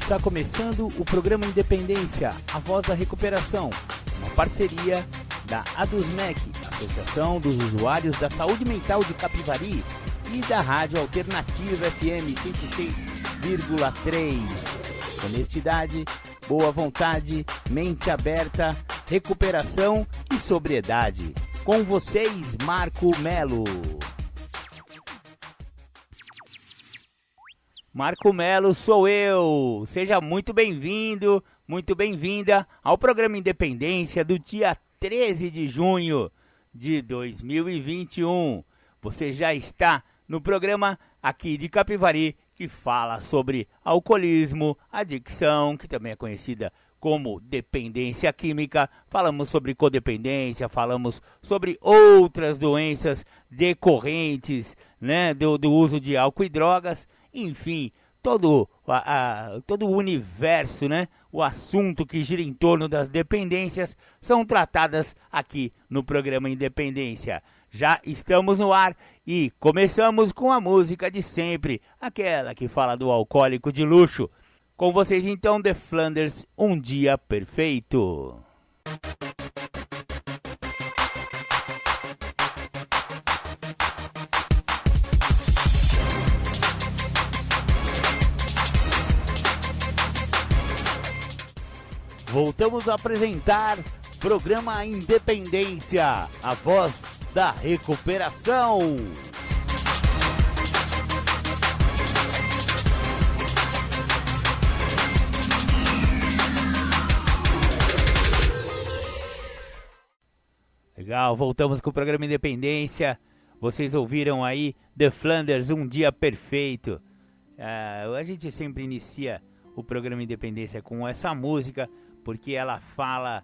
Está começando o programa Independência, a voz da recuperação, uma parceria da ADUSMEC, Associação dos Usuários da Saúde Mental de Capivari, e da Rádio Alternativa FM 106,3. Honestidade, boa vontade, mente aberta, recuperação e sobriedade. Com vocês, Marco Melo. Marco Melo sou eu. Seja muito bem-vindo, muito bem-vinda ao programa Independência do dia 13 de junho de 2021. Você já está no programa aqui de Capivari, que fala sobre alcoolismo, adicção, que também é conhecida como dependência química. Falamos sobre codependência, falamos sobre outras doenças decorrentes, né, do uso de álcool e drogas. Enfim, todo o universo, né, o assunto que gira em torno das dependências são tratadas aqui no programa Independência. Já estamos no ar e começamos com a música de sempre, aquela que fala do alcoólico de luxo. Com vocês então, The Flanders, Um Dia Perfeito. Voltamos a apresentar programa Independência, a voz da recuperação. Legal, voltamos com o programa Independência. Vocês ouviram aí The Flanders, Um Dia Perfeito. A gente sempre inicia o programa Independência com essa música, porque ela fala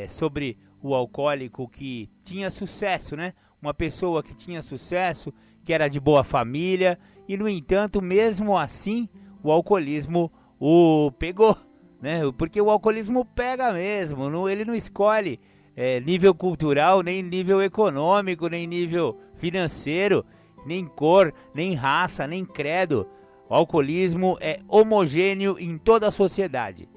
sobre o alcoólico que tinha sucesso, né? Uma pessoa que tinha sucesso, que era de boa família, e no entanto, mesmo assim, o alcoolismo o pegou, né? Porque o alcoolismo pega mesmo, ele não escolhe nível cultural, nem nível econômico, nem nível financeiro, nem cor, nem raça, nem credo. O alcoolismo é homogêneo em toda a sociedade.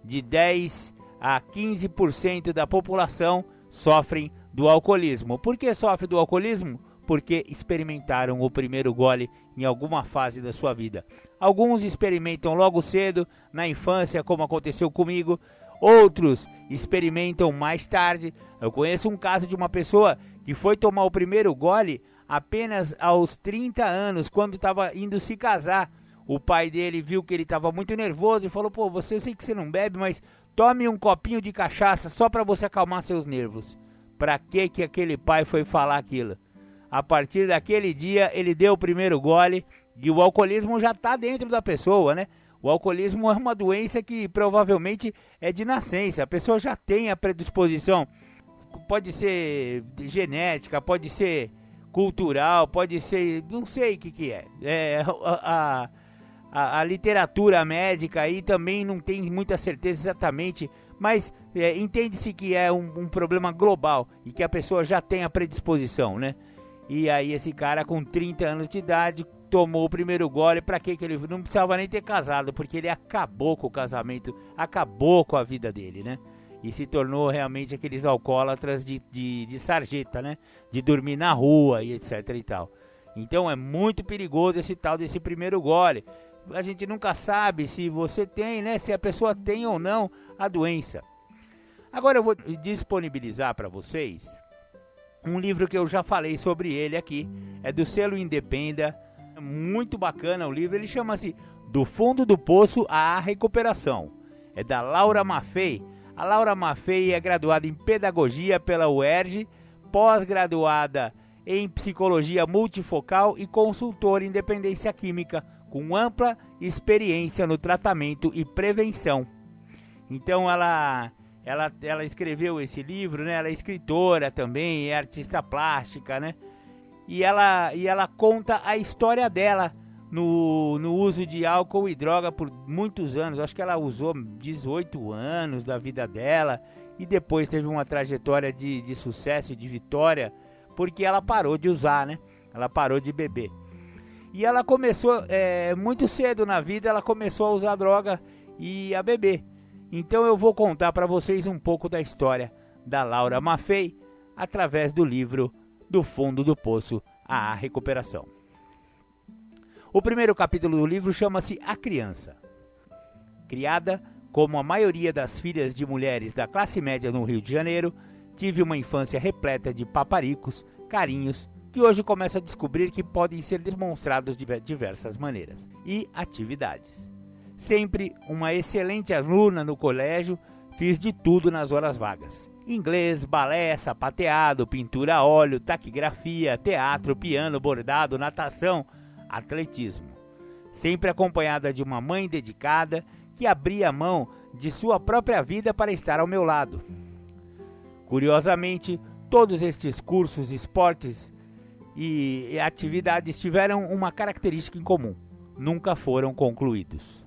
De 10 a 15% da população sofrem do alcoolismo. Por que sofre do alcoolismo? Porque experimentaram o primeiro gole em alguma fase da sua vida. Alguns experimentam logo cedo, na infância, como aconteceu comigo. Outros experimentam mais tarde. Eu conheço um caso de uma pessoa que foi tomar o primeiro gole apenas aos 30 anos, quando estava indo se casar. O pai dele viu que ele estava muito nervoso e falou: pô, eu sei que você não bebe, mas tome um copinho de cachaça só para você acalmar seus nervos. Para que aquele pai foi falar aquilo? A partir daquele dia, ele deu o primeiro gole e o alcoolismo já está dentro da pessoa, né? O alcoolismo é uma doença que provavelmente é de nascença. A pessoa já tem a predisposição. Pode ser genética, pode ser cultural, pode ser... não sei o que é. A literatura médica aí também não tem muita certeza exatamente, mas entende-se que é um problema global e que a pessoa já tem a predisposição, né? E aí esse cara com 30 anos de idade tomou o primeiro gole. Pra que ele não precisava nem ter casado, porque ele acabou com o casamento, acabou com a vida dele, né? E se tornou realmente aqueles alcoólatras de sarjeta, né? De dormir na rua e etc e tal. Então é muito perigoso esse tal desse primeiro gole. A gente nunca sabe se você tem, né? Se a pessoa tem ou não a doença. Agora eu vou disponibilizar para vocês um livro que eu já falei sobre ele aqui. É do selo Independa. É muito bacana o livro. Ele chama-se Do Fundo do Poço à Recuperação. É da Laura Maffei. A Laura Maffei é graduada em Pedagogia pela UERJ, pós-graduada em Psicologia Multifocal e consultora em Dependência Química, com ampla experiência no tratamento e prevenção. Então ela escreveu esse livro, né? Ela é escritora também, é artista plástica, né? E ela conta a história dela no uso de álcool e droga por muitos anos. Acho que ela usou 18 anos da vida dela e depois teve uma trajetória de sucesso e de vitória, porque ela parou de usar, né? Ela parou de beber. E ela começou muito cedo na vida, ela começou a usar droga e a beber. Então eu vou contar para vocês um pouco da história da Laura Maffei através do livro Do Fundo do Poço à Recuperação. O primeiro capítulo do livro chama-se A Criança. Criada como a maioria das filhas de mulheres da classe média no Rio de Janeiro, tive uma infância repleta de paparicos, carinhos, que hoje começo a descobrir que podem ser demonstrados de diversas maneiras, e atividades. Sempre uma excelente aluna no colégio, fiz de tudo nas horas vagas. Inglês, balé, sapateado, pintura a óleo, taquigrafia, teatro, piano, bordado, natação, atletismo. Sempre acompanhada de uma mãe dedicada que abria mão de sua própria vida para estar ao meu lado. Curiosamente, todos estes cursos, esportes e atividades tiveram uma característica em comum: nunca foram concluídos.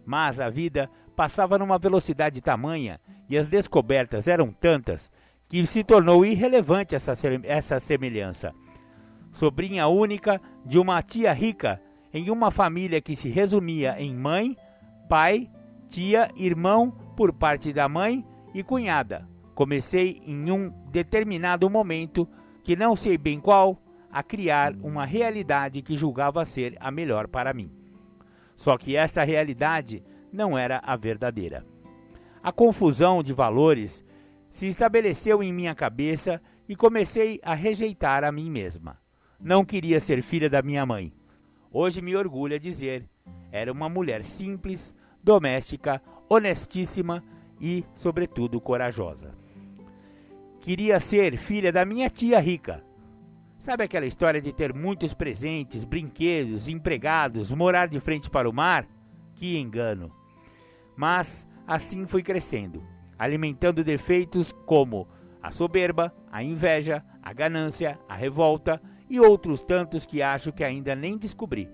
Mas a vida passava numa velocidade tamanha e as descobertas eram tantas que se tornou irrelevante essa semelhança. Sobrinha única de uma tia rica em uma família que se resumia em mãe, pai, tia, irmão por parte da mãe e cunhada. Comecei em um determinado momento, que não sei bem qual, a criar uma realidade que julgava ser a melhor para mim. Só que esta realidade não era a verdadeira. A confusão de valores se estabeleceu em minha cabeça e comecei a rejeitar a mim mesma. Não queria ser filha da minha mãe. Hoje me orgulho de dizer, era uma mulher simples, doméstica, honestíssima e, sobretudo, corajosa. Queria ser filha da minha tia rica. Sabe aquela história de ter muitos presentes, brinquedos, empregados, morar de frente para o mar? Que engano! Mas assim fui crescendo, alimentando defeitos como a soberba, a inveja, a ganância, a revolta e outros tantos que acho que ainda nem descobri.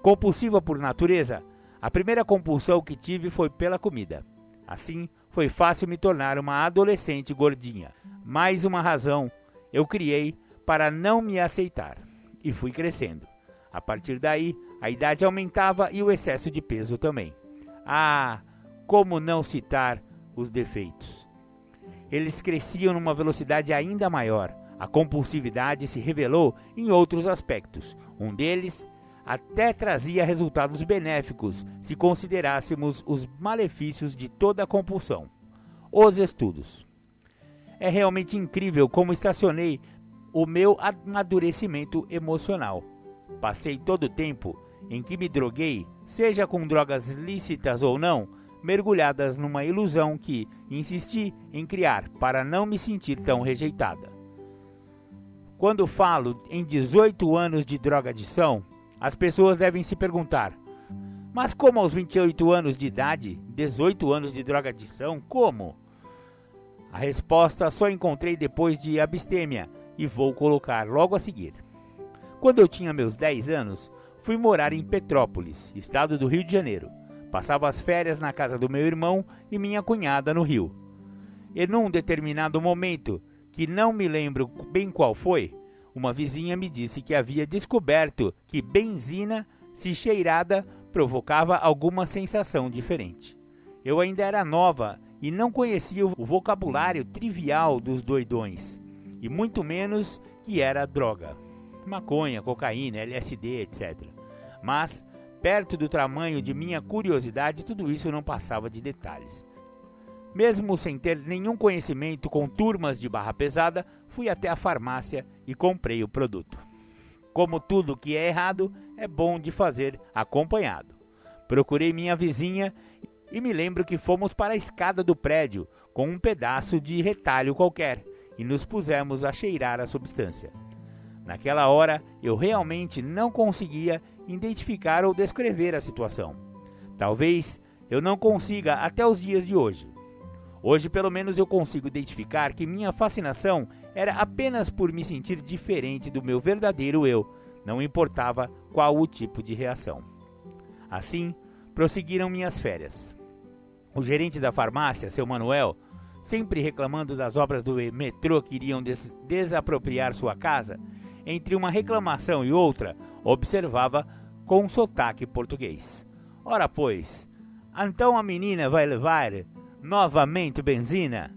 Compulsiva por natureza, a primeira compulsão que tive foi pela comida. Assim, foi fácil me tornar uma adolescente gordinha. Mais uma razão eu criei para não me aceitar. E fui crescendo. A partir daí, a idade aumentava e o excesso de peso também. Ah, como não citar os defeitos? Eles cresciam numa velocidade ainda maior. A compulsividade se revelou em outros aspectos. Um deles até trazia resultados benéficos se considerássemos os malefícios de toda a compulsão: os estudos. É realmente incrível como estacionei o meu amadurecimento emocional. Passei todo o tempo em que me droguei, seja com drogas lícitas ou não, mergulhadas numa ilusão que insisti em criar para não me sentir tão rejeitada. Quando falo em 18 anos de drogadição, as pessoas devem se perguntar: mas como aos 28 anos de idade, 18 anos de drogadição, como? A resposta só encontrei depois de abstêmia e vou colocar logo a seguir. Quando eu tinha meus 10 anos, fui morar em Petrópolis, estado do Rio de Janeiro. Passava as férias na casa do meu irmão e minha cunhada no Rio. E num determinado momento, que não me lembro bem qual foi, uma vizinha me disse que havia descoberto que benzina, se cheirada, provocava alguma sensação diferente. Eu ainda era nova e não conhecia o vocabulário trivial dos doidões, e muito menos que era droga, maconha, cocaína, LSD, etc. Mas, perto do tamanho de minha curiosidade, tudo isso não passava de detalhes. Mesmo sem ter nenhum conhecimento com turmas de barra pesada, fui até a farmácia e comprei o produto. Como tudo que é errado, é bom de fazer acompanhado. Procurei minha vizinha e me lembro que fomos para a escada do prédio com um pedaço de retalho qualquer e nos pusemos a cheirar a substância. Naquela hora, eu realmente não conseguia identificar ou descrever a situação. Talvez eu não consiga até os dias de hoje. Hoje, pelo menos, eu consigo identificar que minha fascinação era apenas por me sentir diferente do meu verdadeiro eu, não importava qual o tipo de reação. Assim, prosseguiram minhas férias. O gerente da farmácia, seu Manuel, sempre reclamando das obras do metrô que iriam desapropriar sua casa, entre uma reclamação e outra, observava com um sotaque português. Ora, pois, então a menina vai levar novamente benzina?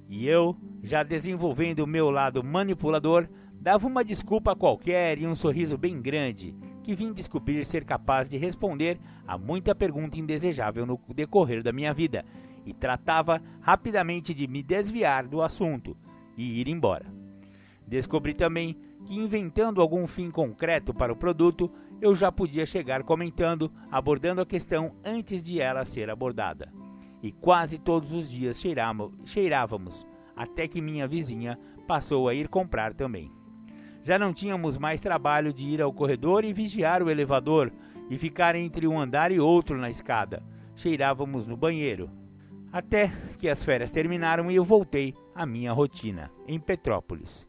E eu, já desenvolvendo o meu lado manipulador, dava uma desculpa qualquer e um sorriso bem grande, que vim descobrir ser capaz de responder a muita pergunta indesejável no decorrer da minha vida, e tratava rapidamente de me desviar do assunto e ir embora. Descobri também que, inventando algum fim concreto para o produto, eu já podia chegar comentando, abordando a questão antes de ela ser abordada. E quase todos os dias cheirávamos, até que minha vizinha passou a ir comprar também. Já não tínhamos mais trabalho de ir ao corredor e vigiar o elevador e ficar entre um andar e outro na escada. Cheirávamos no banheiro. Até que as férias terminaram e eu voltei à minha rotina, em Petrópolis.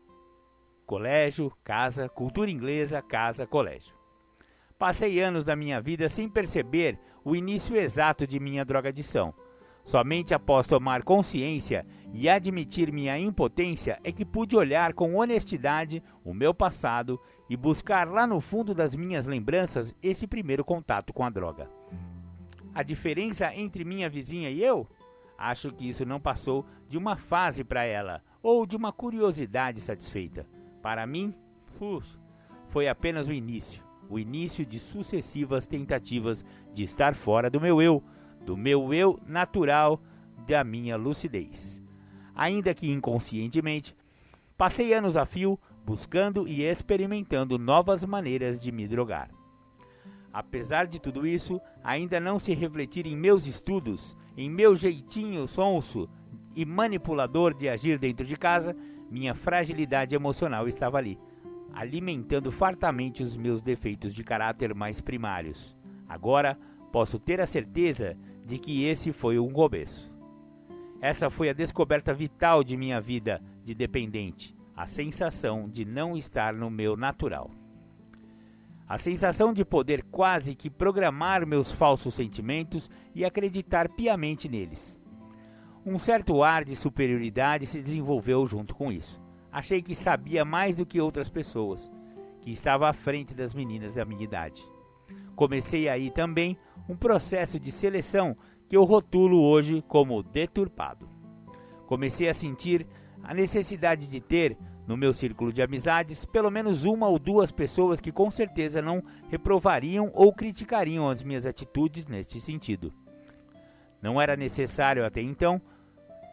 Colégio, casa, cultura inglesa, casa, colégio. Passei anos da minha vida sem perceber o início exato de minha drogadição. Somente após tomar consciência e admitir minha impotência é que pude olhar com honestidade o meu passado e buscar lá no fundo das minhas lembranças esse primeiro contato com a droga. A diferença entre minha vizinha e eu? Acho que isso não passou de uma fase para ela ou de uma curiosidade satisfeita. Para mim, foi apenas o início de sucessivas tentativas de estar fora do meu eu natural, da minha lucidez. Ainda que inconscientemente, passei anos a fio buscando e experimentando novas maneiras de me drogar. Apesar de tudo isso, ainda não se refletir em meus estudos, em meu jeitinho sonso e manipulador de agir dentro de casa, minha fragilidade emocional estava ali, alimentando fartamente os meus defeitos de caráter mais primários. Agora, posso ter a certeza de que esse foi um começo. Essa foi a descoberta vital de minha vida de dependente, a sensação de não estar no meu natural. A sensação de poder quase que programar meus falsos sentimentos e acreditar piamente neles. Um certo ar de superioridade se desenvolveu junto com isso. Achei que sabia mais do que outras pessoas, que estava à frente das meninas da minha idade. Comecei aí também um processo de seleção que eu rotulo hoje como deturpado. Comecei a sentir a necessidade de ter, no meu círculo de amizades, pelo menos uma ou duas pessoas que com certeza não reprovariam ou criticariam as minhas atitudes neste sentido. Não era necessário até então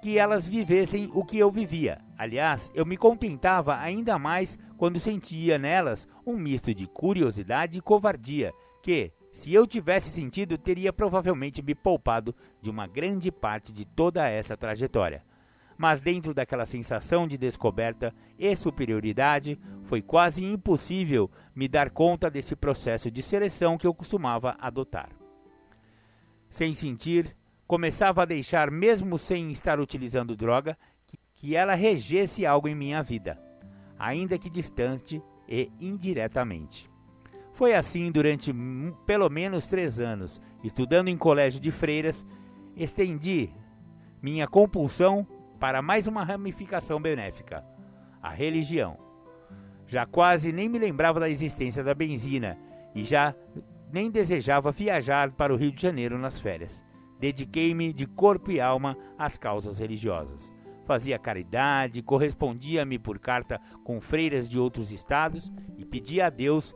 que elas vivessem o que eu vivia. Aliás, eu me contentava ainda mais quando sentia nelas um misto de curiosidade e covardia, que, se eu tivesse sentido, teria provavelmente me poupado de uma grande parte de toda essa trajetória. Mas dentro daquela sensação de descoberta e superioridade, foi quase impossível me dar conta desse processo de seleção que eu costumava adotar. Sem sentir, começava a deixar, mesmo sem estar utilizando droga, que ela regesse algo em minha vida, ainda que distante e indiretamente. Foi assim durante pelo menos 3 anos, estudando em colégio de freiras, estendi minha compulsão para mais uma ramificação benéfica, a religião. Já quase nem me lembrava da existência da benzina e já nem desejava viajar para o Rio de Janeiro nas férias. Dediquei-me de corpo e alma às causas religiosas. Fazia caridade, correspondia-me por carta com freiras de outros estados e pedia a Deus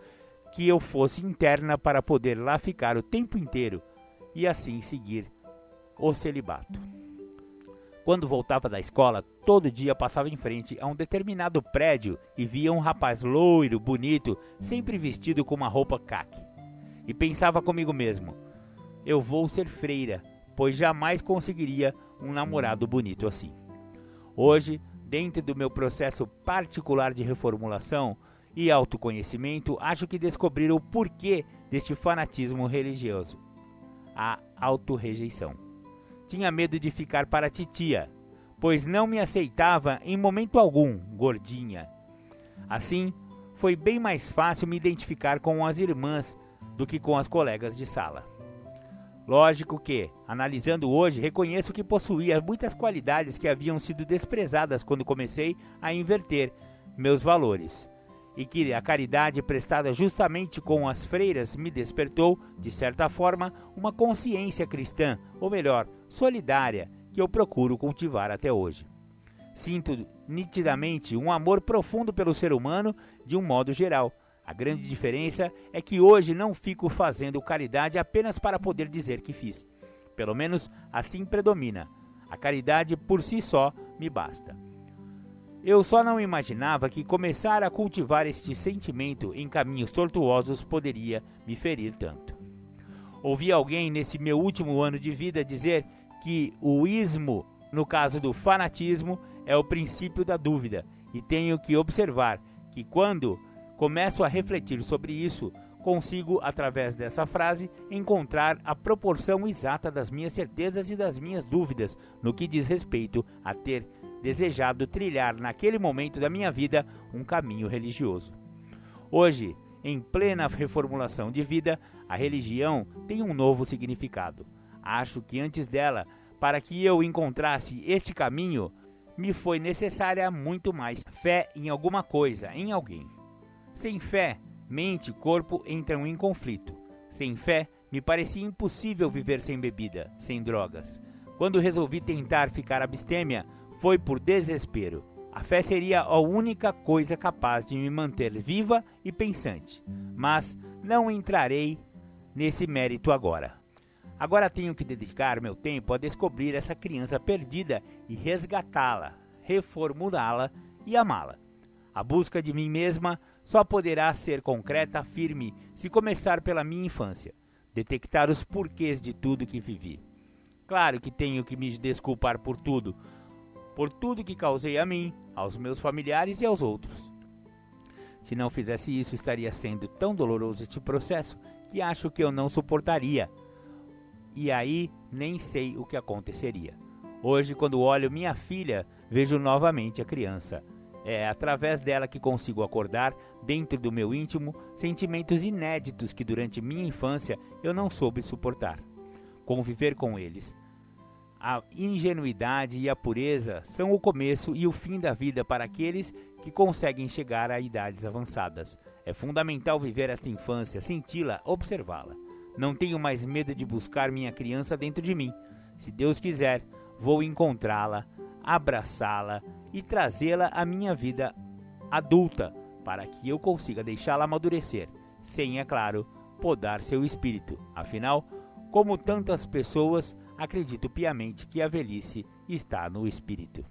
que eu fosse interna para poder lá ficar o tempo inteiro e assim seguir o celibato. Quando voltava da escola, todo dia passava em frente a um determinado prédio e via um rapaz loiro, bonito, sempre vestido com uma roupa caque. E pensava comigo mesmo, eu vou ser freira, pois jamais conseguiria um namorado bonito assim. Hoje, dentro do meu processo particular de reformulação e autoconhecimento, acho que descobri o porquê deste fanatismo religioso, a autorrejeição. Tinha medo de ficar para a titia, pois não me aceitava em momento algum, gordinha. Assim, foi bem mais fácil me identificar com as irmãs do que com as colegas de sala. Lógico que, analisando hoje, reconheço que possuía muitas qualidades que haviam sido desprezadas quando comecei a inverter meus valores. e que a caridade prestada justamente com as freiras me despertou, de certa forma, uma consciência cristã, ou melhor, solidária, que eu procuro cultivar até hoje. Sinto nitidamente um amor profundo pelo ser humano de um modo geral. A grande diferença é que hoje não fico fazendo caridade apenas para poder dizer que fiz. Pelo menos assim predomina. A caridade por si só me basta. Eu só não imaginava que começar a cultivar este sentimento em caminhos tortuosos poderia me ferir tanto. Ouvi alguém nesse meu último ano de vida dizer que o ismo, no caso do fanatismo, é o princípio da dúvida, e tenho que observar que quando começo a refletir sobre isso, consigo, através dessa frase, encontrar a proporção exata das minhas certezas e das minhas dúvidas no que diz respeito a ter desejado trilhar naquele momento da minha vida um caminho religioso. Hoje, em plena reformulação de vida, a religião tem um novo significado. Acho que antes dela, para que eu encontrasse este caminho, me foi necessária muito mais fé em alguma coisa, em alguém. Sem fé, mente e corpo entram em conflito. Sem fé, me parecia impossível viver sem bebida, sem drogas. Quando resolvi tentar ficar abstêmia, foi por desespero. A fé seria a única coisa capaz de me manter viva e pensante. Mas não entrarei nesse mérito agora. Agora tenho que dedicar meu tempo a descobrir essa criança perdida e resgatá-la, reformulá-la e amá-la. A busca de mim mesma só poderá ser concreta, firme, se começar pela minha infância, detectar os porquês de tudo que vivi. Claro que tenho que me desculpar por tudo que causei a mim, aos meus familiares e aos outros. Se não fizesse isso, estaria sendo tão doloroso este processo que acho que eu não suportaria. E aí nem sei o que aconteceria. Hoje, quando olho minha filha, vejo novamente a criança. É através dela que consigo acordar, dentro do meu íntimo, sentimentos inéditos que durante minha infância eu não soube suportar. Conviver com eles. A ingenuidade e a pureza são o começo e o fim da vida para aqueles que conseguem chegar a idades avançadas. É fundamental viver esta infância, senti-la, observá-la. Não tenho mais medo de buscar minha criança dentro de mim. Se Deus quiser, vou encontrá-la, abraçá-la e trazê-la à minha vida adulta, para que eu consiga deixá-la amadurecer, sem, é claro, podar seu espírito. Afinal, como tantas pessoas, acredito piamente que a velhice está no espírito.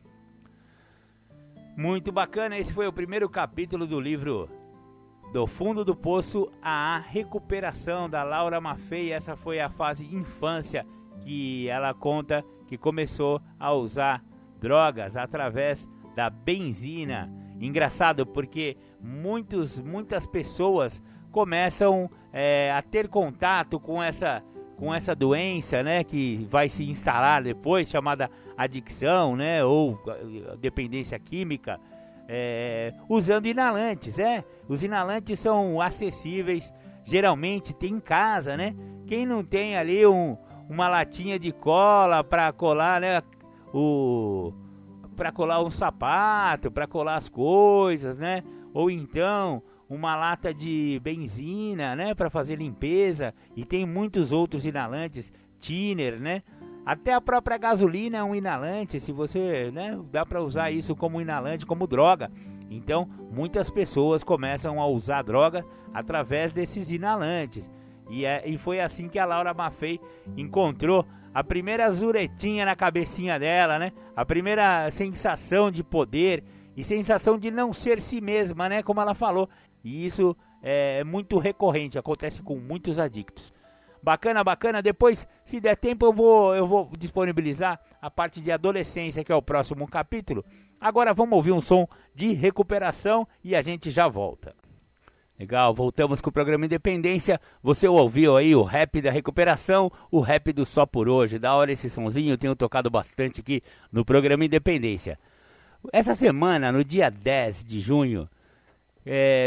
Muito bacana, esse foi o primeiro capítulo do livro Do Fundo do Poço à Recuperação, da Laura Maffei. Essa foi a fase infância que ela conta que começou a usar drogas através da benzina. Engraçado porque muitas pessoas começam a ter contato com essa doença, né, que vai se instalar depois, chamada adicção, né, ou dependência química, usando inalantes. Os inalantes são acessíveis, geralmente tem em casa, né? Quem não tem ali uma latinha de cola para colar, né, para colar um sapato, para colar as coisas, né? Ou então uma lata de benzina, né, para fazer limpeza, e tem muitos outros inalantes, thinner, né? Até a própria gasolina é um inalante, se você, né, dá para usar isso como inalante, como droga. Então, muitas pessoas começam a usar droga através desses inalantes. E foi assim que a Laura Maffei encontrou a primeira zuretinha na cabecinha dela, né? A primeira sensação de poder e sensação de não ser si mesma, né? Como ela falou. E isso é muito recorrente, acontece com muitos adictos. Bacana, bacana. Depois, se der tempo, eu vou disponibilizar a parte de adolescência, que é o próximo capítulo. Agora vamos ouvir um som de recuperação e a gente já volta. Legal, voltamos com o programa Independência. Você ouviu aí o rap da recuperação, o rap do Só Por Hoje. Da hora esse sonzinho, eu tenho tocado bastante aqui no programa Independência. Essa semana, no dia 10 de junho,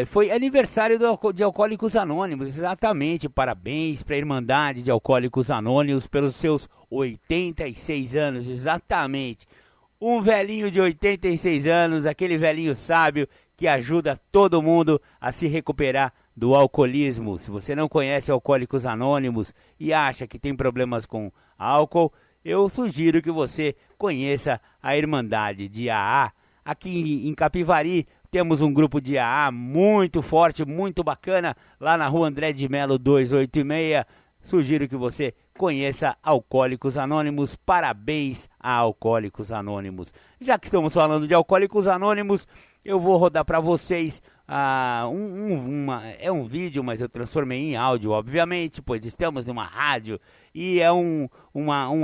foi aniversário de Alcoólicos Anônimos. Exatamente, parabéns para a Irmandade de Alcoólicos Anônimos pelos seus 86 anos, exatamente. Um velhinho de 86 anos, aquele velhinho sábio que ajuda todo mundo a se recuperar do alcoolismo. Se você não conhece Alcoólicos Anônimos e acha que tem problemas com álcool, eu sugiro que você conheça a Irmandade de AA. Aqui em Capivari temos um grupo de AA muito forte, muito bacana, lá na rua André de Melo 286. Sugiro que você conheça Alcoólicos Anônimos. Parabéns a Alcoólicos Anônimos. Já que estamos falando de Alcoólicos Anônimos, eu vou rodar para vocês um vídeo, mas eu transformei em áudio, obviamente, pois estamos numa rádio e é um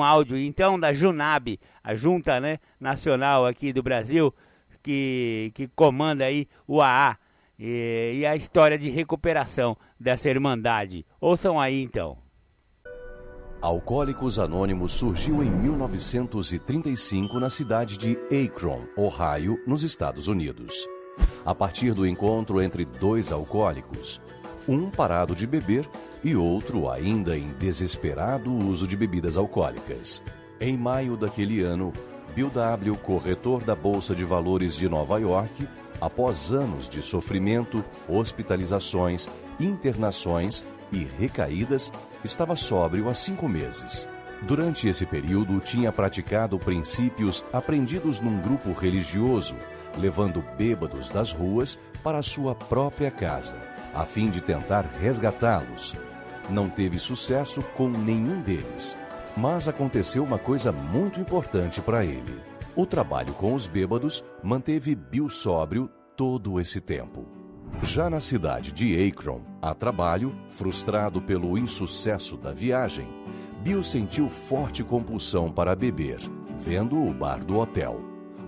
áudio, então, da Junab, a Junta, né, Nacional aqui do Brasil, que comanda aí o AA e a história de recuperação dessa Irmandade. Ouçam aí, então. Alcoólicos Anônimos surgiu em 1935 na cidade de Akron, Ohio, nos Estados Unidos. A partir do encontro entre dois alcoólicos, um parado de beber e outro ainda em desesperado uso de bebidas alcoólicas. Em maio daquele ano, Bill W., corretor da Bolsa de Valores de Nova York, após anos de sofrimento, hospitalizações, internações e recaídas, estava sóbrio há 5 meses. Durante esse período, tinha praticado princípios aprendidos num grupo religioso, levando bêbados das ruas para sua própria casa, a fim de tentar resgatá-los. Não teve sucesso com nenhum deles, mas aconteceu uma coisa muito importante para ele. O trabalho com os bêbados manteve Bill sóbrio todo esse tempo. Já na cidade de Akron, a trabalho, frustrado pelo insucesso da viagem, Bill sentiu forte compulsão para beber, vendo o bar do hotel.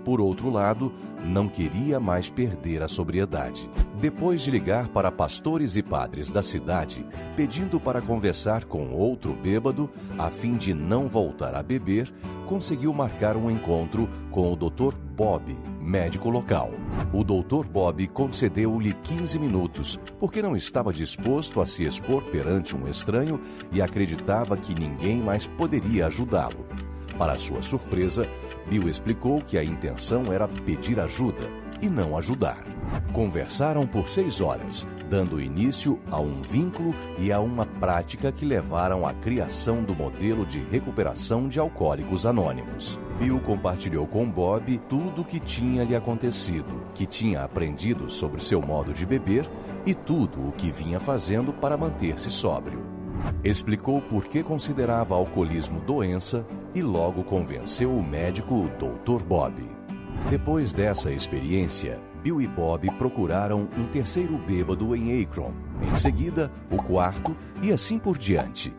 Por outro lado, não queria mais perder a sobriedade. Depois de ligar para pastores e padres da cidade, pedindo para conversar com outro bêbado, a fim de não voltar a beber, conseguiu marcar um encontro com o Dr. Bob, médico local. O Dr. Bob concedeu-lhe 15 minutos, porque não estava disposto a se expor perante um estranho e acreditava que ninguém mais poderia ajudá-lo. Para sua surpresa, Bill explicou que a intenção era pedir ajuda e não ajudar. Conversaram por 6 horas, dando início a um vínculo e a uma prática que levaram à criação do modelo de recuperação de alcoólicos anônimos. Bill compartilhou com Bob tudo o que tinha lhe acontecido, que tinha aprendido sobre seu modo de beber e tudo o que vinha fazendo para manter-se sóbrio. Explicou por que considerava alcoolismo doença e logo convenceu o médico Dr. Bob. Depois dessa experiência, Bill e Bob procuraram um terceiro bêbado em Akron, em seguida o quarto e assim por diante.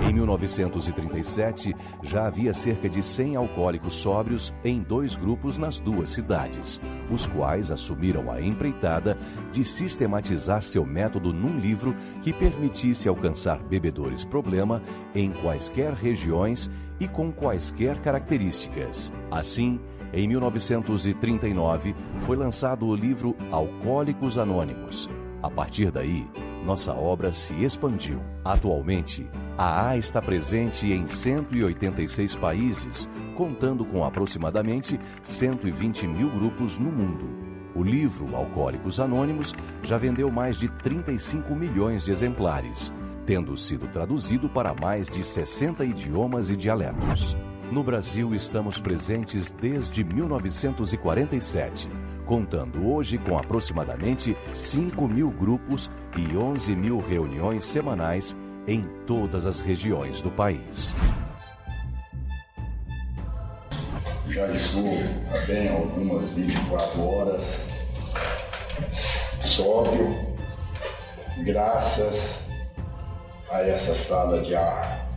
Em 1937, já havia cerca de 100 alcoólicos sóbrios em 2 grupos nas 2 cidades, os quais assumiram a empreitada de sistematizar seu método num livro que permitisse alcançar bebedores problema em quaisquer regiões e com quaisquer características. Assim, em 1939, foi lançado o livro Alcoólicos Anônimos. A partir daí, nossa obra se expandiu. Atualmente, a AA está presente em 186 países, contando com aproximadamente 120 mil grupos no mundo. O livro Alcoólicos Anônimos já vendeu mais de 35 milhões de exemplares, tendo sido traduzido para mais de 60 idiomas e dialetos. No Brasil, estamos presentes desde 1947, contando hoje com aproximadamente 5 mil grupos e 11 mil reuniões semanais em todas as regiões do país. Já estou há bem algumas 24 horas sóbrio, graças a essa sala de ar.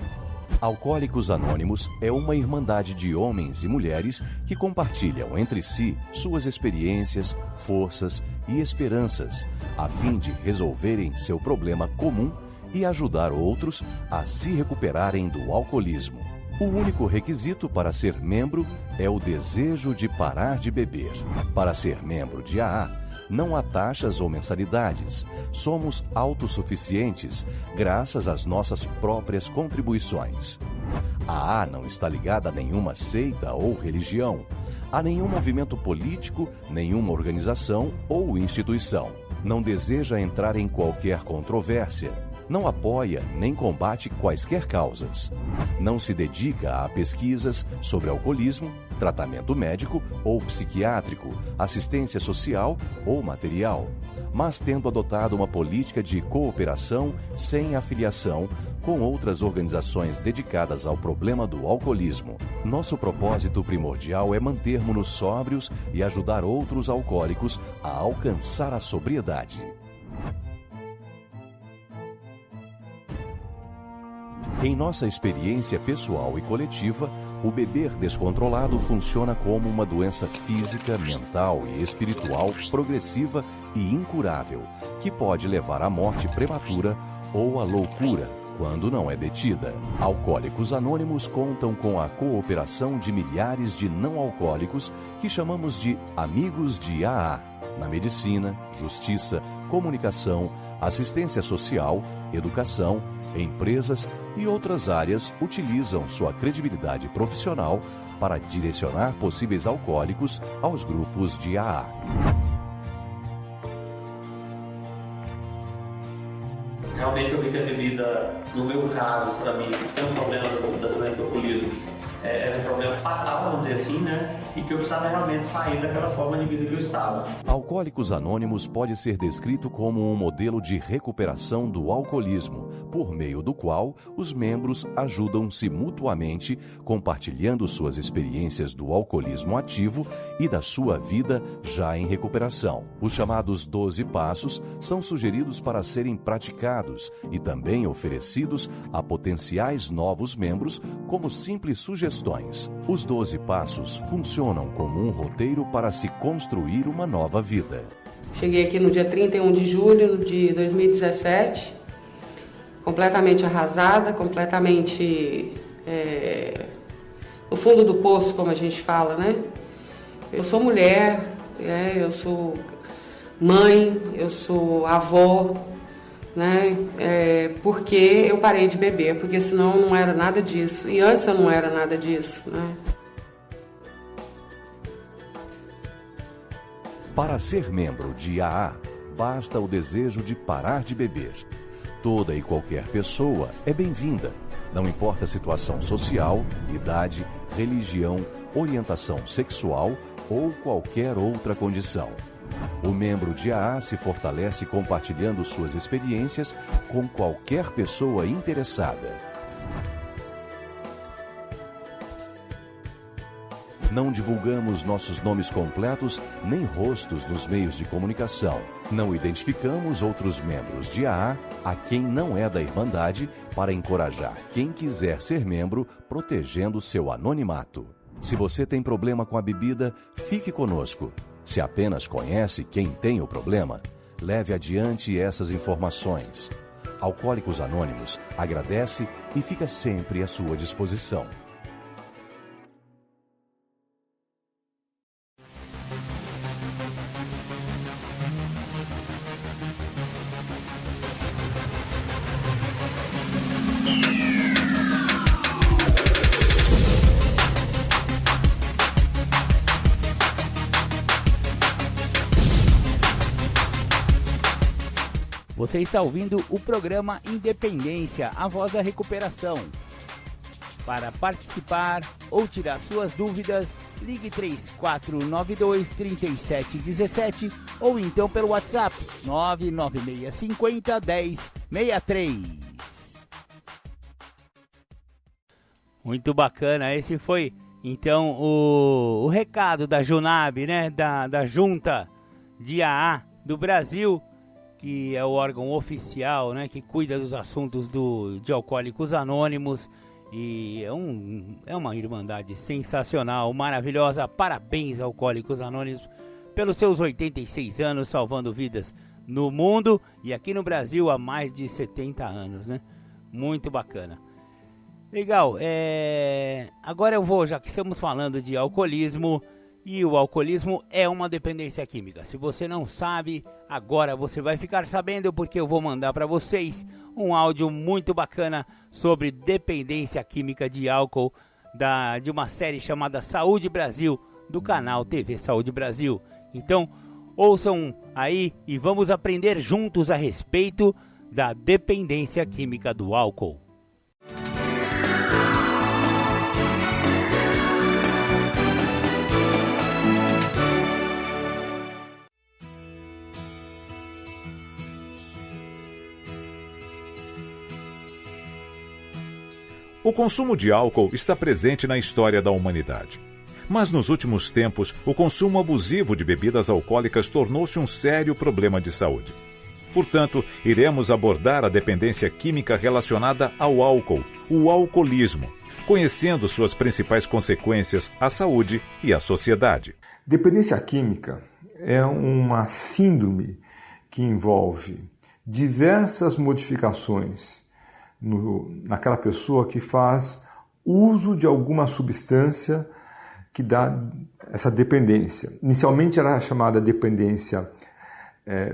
Alcoólicos Anônimos é uma irmandade de homens e mulheres que compartilham entre si suas experiências, forças e esperanças, a fim de resolverem seu problema comum e ajudar outros a se recuperarem do alcoolismo. O único requisito para ser membro é o desejo de parar de beber. Para ser membro de AA, não há taxas ou mensalidades. Somos autossuficientes graças às nossas próprias contribuições. A AA não está ligada a nenhuma seita ou religião, a nenhum movimento político, nenhuma organização ou instituição. Não deseja entrar em qualquer controvérsia. Não apoia nem combate quaisquer causas. Não se dedica a pesquisas sobre alcoolismo, tratamento médico ou psiquiátrico, assistência social ou material, mas tendo adotado uma política de cooperação sem afiliação com outras organizações dedicadas ao problema do alcoolismo. Nosso propósito primordial é mantermos-nos sóbrios e ajudar outros alcoólicos a alcançar a sobriedade. Em nossa experiência pessoal e coletiva, o beber descontrolado funciona como uma doença física, mental e espiritual progressiva e incurável, que pode levar à morte prematura ou à loucura, quando não é detida. Alcoólicos Anônimos contam com a cooperação de milhares de não-alcoólicos que chamamos de amigos de AA, na medicina, justiça, comunicação, assistência social, educação, empresas e outras áreas utilizam sua credibilidade profissional para direcionar possíveis alcoólicos aos grupos de AA. Realmente eu vi que a bebida, no meu caso, para mim, que tem um problema da doença do alcoolismo, era um problema fatal, vamos dizer assim, né? E que eu precisava realmente sair daquela forma de vida que eu estava. Alcoólicos Anônimos pode ser descrito como um modelo de recuperação do alcoolismo, por meio do qual os membros ajudam-se mutuamente, compartilhando suas experiências do alcoolismo ativo e da sua vida já em recuperação. Os chamados 12 passos são sugeridos para serem praticados e também oferecidos a potenciais novos membros como simples sugestões. Os 12 passos funcionam como um roteiro para se construir uma nova vida. Cheguei aqui no dia 31 de julho de 2017, completamente arrasada, completamente no fundo do poço, como a gente fala, né? Eu sou mulher, eu sou mãe, eu sou avó, né? Porque eu parei de beber, porque senão não era nada disso. E antes eu não era nada disso, né? Para ser membro de AA, basta o desejo de parar de beber. Toda e qualquer pessoa é bem-vinda, não importa a situação social, idade, religião, orientação sexual ou qualquer outra condição. O membro de AA se fortalece compartilhando suas experiências com qualquer pessoa interessada. Não divulgamos nossos nomes completos nem rostos nos meios de comunicação. Não identificamos outros membros de AA a quem não é da Irmandade para encorajar quem quiser ser membro, protegendo seu anonimato. Se você tem problema com a bebida, fique conosco. Se apenas conhece quem tem o problema, leve adiante essas informações. Alcoólicos Anônimos agradece e fica sempre à sua disposição. Você está ouvindo o programa Independência, a voz da recuperação. Para participar ou tirar suas dúvidas, ligue 3492-3717 ou então pelo WhatsApp 99650-1063. Muito bacana, esse foi então o recado da Junab, né? Da Junta de AA do Brasil, que é o órgão oficial, né, que cuida dos assuntos de Alcoólicos Anônimos, e é uma irmandade sensacional, maravilhosa. Parabéns, Alcoólicos Anônimos, pelos seus 86 anos, salvando vidas no mundo e aqui no Brasil há mais de 70 anos, né? Muito bacana. Legal, agora eu vou, já que estamos falando de alcoolismo, E o alcoolismo é uma dependência química. Se você não sabe, agora você vai ficar sabendo, porque eu vou mandar para vocês um áudio muito bacana sobre dependência química de álcool de uma série chamada Saúde Brasil, do canal TV Saúde Brasil. Então, ouçam aí e vamos aprender juntos a respeito da dependência química do álcool. O consumo de álcool está presente na história da humanidade. Mas nos últimos tempos, o consumo abusivo de bebidas alcoólicas tornou-se um sério problema de saúde. Portanto, iremos abordar a dependência química relacionada ao álcool, o alcoolismo, conhecendo suas principais consequências à saúde e à sociedade. Dependência química é uma síndrome que envolve diversas modificações naquela pessoa que faz uso de alguma substância que dá essa dependência. Inicialmente era chamada dependência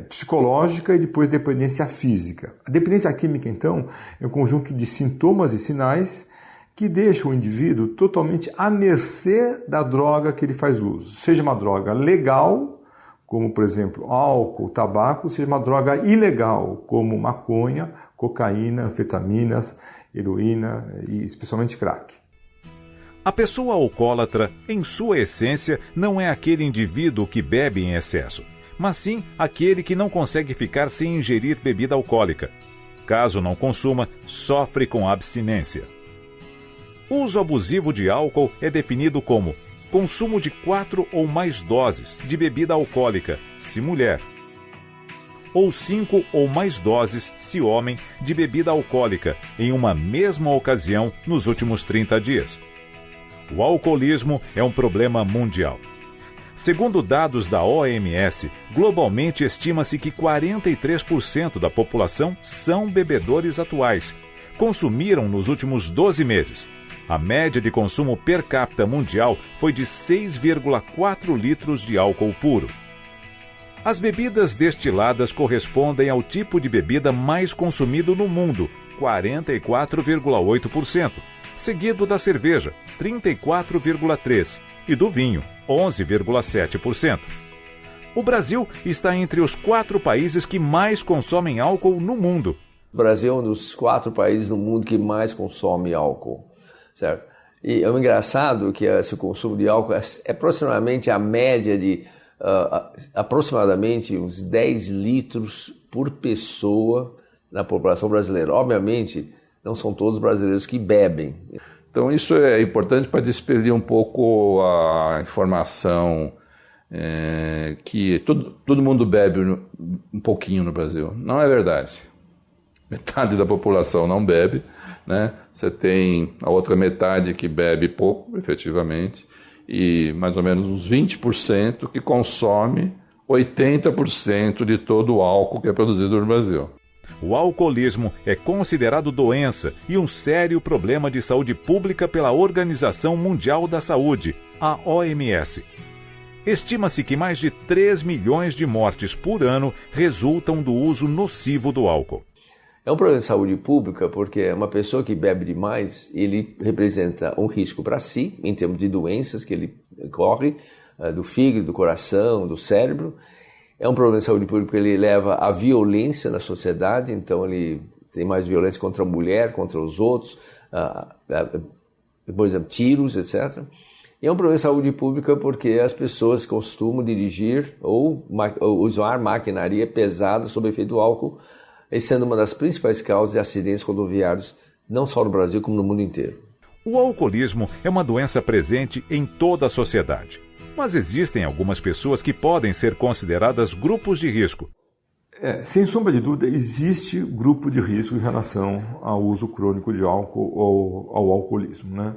psicológica e depois dependência física. A dependência química, então, é um conjunto de sintomas e sinais que deixam o indivíduo totalmente à mercê da droga que ele faz uso. Seja uma droga legal, como, por exemplo, álcool, tabaco, seja uma droga ilegal, como maconha, cocaína, anfetaminas, heroína e especialmente crack. A pessoa alcoólatra, em sua essência, não é aquele indivíduo que bebe em excesso, mas sim aquele que não consegue ficar sem ingerir bebida alcoólica. Caso não consuma, sofre com abstinência. O uso abusivo de álcool é definido como consumo de 4 ou mais doses de bebida alcoólica, se mulher, ou 5 ou mais doses, se homem, de bebida alcoólica em uma mesma ocasião nos últimos 30 dias. O alcoolismo é um problema mundial. Segundo dados da OMS, globalmente estima-se que 43% da população são bebedores atuais. Consumiram nos últimos 12 meses. A média de consumo per capita mundial foi de 6,4 litros de álcool puro. As bebidas destiladas correspondem ao tipo de bebida mais consumido no mundo, 44,8%, seguido da cerveja, 34,3%, e do vinho, 11,7%. O Brasil está entre os 4 países que mais consomem álcool no mundo. O Brasil é um dos 4 países no mundo que mais consome álcool, certo? E é engraçado que esse consumo de álcool é aproximadamente a média de aproximadamente uns 10 litros por pessoa na população brasileira. Obviamente, não são todos brasileiros que bebem. Então isso é importante para despedir um pouco a informação que todo mundo bebe um pouquinho no Brasil. Não é verdade. Metade da população não bebe, né? Você tem a outra metade que bebe pouco, efetivamente, e mais ou menos uns 20% que consome 80% de todo o álcool que é produzido no Brasil. O alcoolismo é considerado doença e um sério problema de saúde pública pela Organização Mundial da Saúde, a OMS. Estima-se que mais de 3 milhões de mortes por ano resultam do uso nocivo do álcool. É um problema de saúde pública porque uma pessoa que bebe demais, ele representa um risco para si, em termos de doenças que ele corre, do fígado, do coração, do cérebro. É um problema de saúde pública porque ele leva à violência na sociedade, então ele tem mais violência contra a mulher, contra os outros, por exemplo, tiros, etc. E é um problema de saúde pública porque as pessoas costumam dirigir ou usar maquinaria pesada sob efeito do álcool, sendo uma das principais causas de acidentes rodoviários, não só no Brasil, como no mundo inteiro. O alcoolismo é uma doença presente em toda a sociedade, mas existem algumas pessoas que podem ser consideradas grupos de risco. Sem sombra de dúvida, existe grupo de risco em relação ao uso crônico de álcool ou ao alcoolismo, né?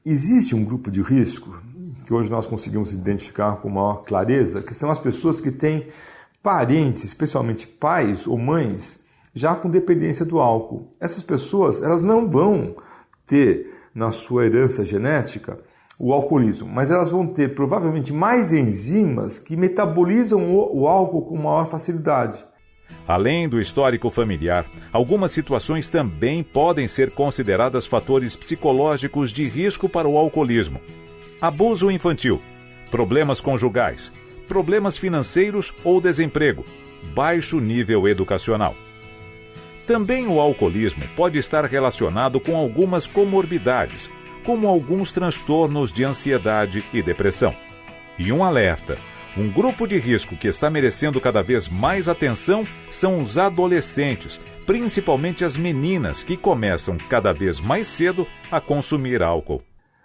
Existe um grupo de risco que hoje nós conseguimos identificar com maior clareza, que são as pessoas que têm parentes, especialmente pais ou mães, já com dependência do álcool. Essas pessoas, elas não vão ter na sua herança genética o alcoolismo, mas elas vão ter provavelmente mais enzimas que metabolizam o álcool com maior facilidade. Além do histórico familiar, algumas situações também podem ser consideradas fatores psicológicos de risco para o alcoolismo. Abuso infantil, problemas conjugais, problemas financeiros ou desemprego, baixo nível educacional. Também o alcoolismo pode estar relacionado com algumas comorbidades, como alguns transtornos de ansiedade e depressão. E um alerta: um grupo de risco que está merecendo cada vez mais atenção são os adolescentes, principalmente as meninas que começam cada vez mais cedo a consumir álcool.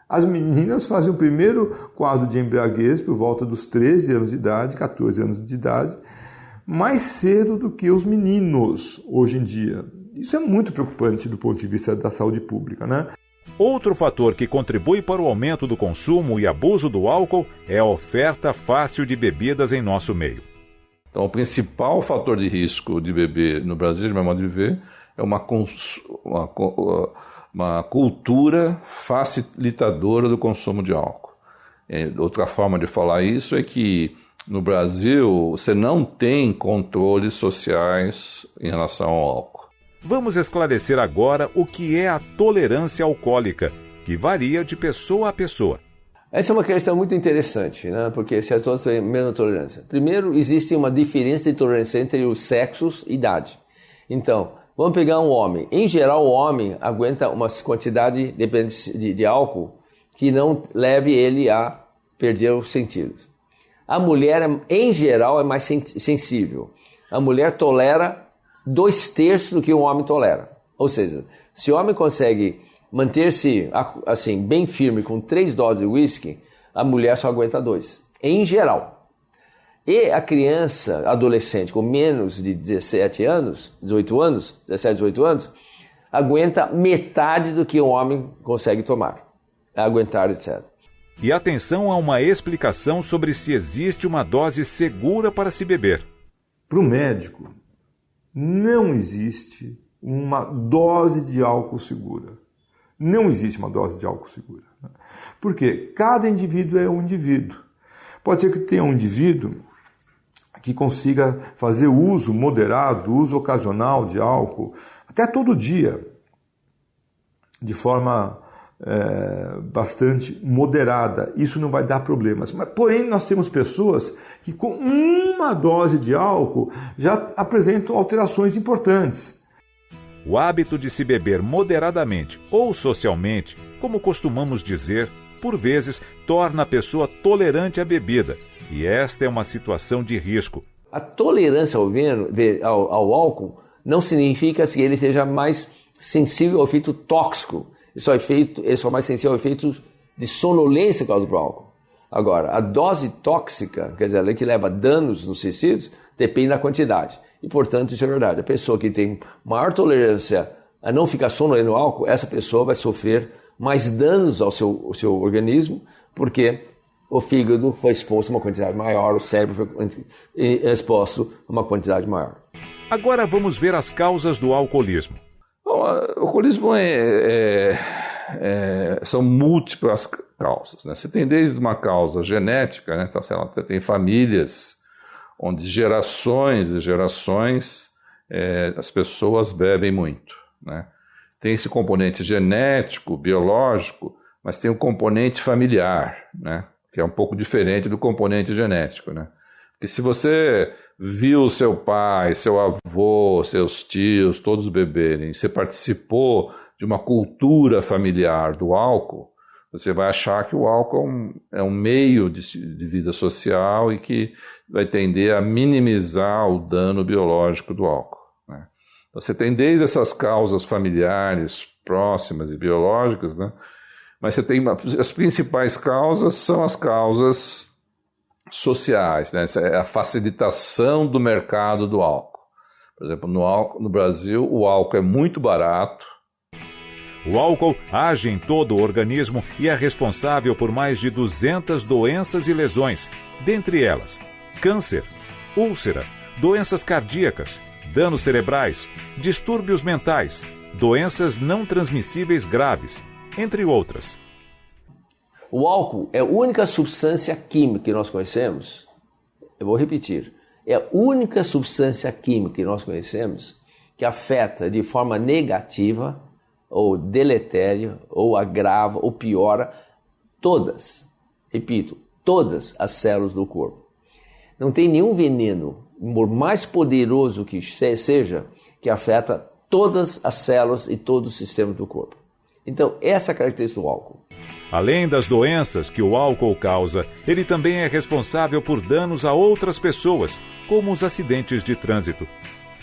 As meninas fazem o primeiro quadro de embriaguez por volta dos 13 anos de idade, 14 anos de idade, mais cedo do que os meninos hoje em dia. Isso é muito preocupante do ponto de vista da saúde pública, né? Outro fator que contribui para o aumento do consumo e abuso do álcool é a oferta fácil de bebidas em nosso meio. Então, o principal fator de risco de beber no Brasil, de meu modo de ver, é uma cultura facilitadora do consumo de álcool. Outra forma de falar isso é que no Brasil você não tem controles sociais em relação ao álcool. Vamos esclarecer agora o que é a tolerância alcoólica, que varia de pessoa a pessoa. Essa é uma questão muito interessante, né? Porque se todos têm a mesma tolerância. Primeiro, existe uma diferença de tolerância entre os sexos e idade. Então, vamos pegar um homem. Em geral, o homem aguenta uma quantidade de álcool que não leve ele a perder os sentidos. A mulher, em geral, é mais sensível. A mulher tolera 2/3 do que um homem tolera. Ou seja, se o homem consegue manter-se assim, bem firme com 3 doses de uísque, a mulher só aguenta 2. Em geral. E a criança, adolescente com menos de 17 anos, 18 anos, 17, 18 anos, aguenta metade do que um homem consegue tomar. Aguentar, etc. E atenção a uma explicação sobre se existe uma dose segura para se beber. Para o médico, não existe uma dose de álcool segura. Não existe uma dose de álcool segura. Porque cada indivíduo é um indivíduo. Pode ser que tenha um indivíduo que consiga fazer uso moderado, uso ocasional de álcool, até todo dia, de forma bastante moderada. Isso não vai dar problemas. Mas, porém, nós temos pessoas que com uma dose de álcool já apresentam alterações importantes. O hábito de se beber moderadamente ou socialmente, como costumamos dizer, por vezes torna a pessoa tolerante à bebida, e esta é uma situação de risco. A tolerância ao álcool não significa que ele seja mais sensível ao efeito tóxico. Ele é só mais sensível ao efeito de sonolência causa do álcool. Agora, a dose tóxica, quer dizer, ela que leva danos nos tecidos, depende da quantidade. E, portanto, isso é verdade. A pessoa que tem maior tolerância a não ficar sonolento no álcool, essa pessoa vai sofrer mais danos ao seu organismo, porque o fígado foi exposto a uma quantidade maior, o cérebro foi exposto a uma quantidade maior. Agora vamos ver as causas do alcoolismo. Bom, o alcoolismo são múltiplas causas, né? Você tem desde uma causa genética, né? Então, sei lá, você tem famílias onde gerações e gerações as pessoas bebem muito, né? Tem esse componente genético, biológico, mas tem o componente familiar, né? Que é um pouco diferente do componente genético, né? Porque se você viu seu pai, seu avô, seus tios, todos beberem, você participou de uma cultura familiar do álcool, você vai achar que o álcool é um meio de vida social e que vai tender a minimizar o dano biológico do álcool, né? Então, você tem desde essas causas familiares próximas e biológicas, né? Mas você tem as principais causas são as causas sociais, né? Essa é a facilitação do mercado do álcool. Por exemplo, no Brasil, o álcool é muito barato. O álcool age em todo o organismo e é responsável por mais de 200 doenças e lesões, dentre elas câncer, úlcera, doenças cardíacas, danos cerebrais, distúrbios mentais, doenças não transmissíveis graves, entre outras. O álcool é a única substância química que nós conhecemos, eu vou repetir, é a única substância química que nós conhecemos que afeta de forma negativa ou deletéria, ou agrava, ou piora todas, repito, todas as células do corpo. Não tem nenhum veneno, por mais poderoso que seja, que afeta todas as células e todo o sistema do corpo. Então, essa é a característica do álcool. Além das doenças que o álcool causa, ele também é responsável por danos a outras pessoas, como os acidentes de trânsito.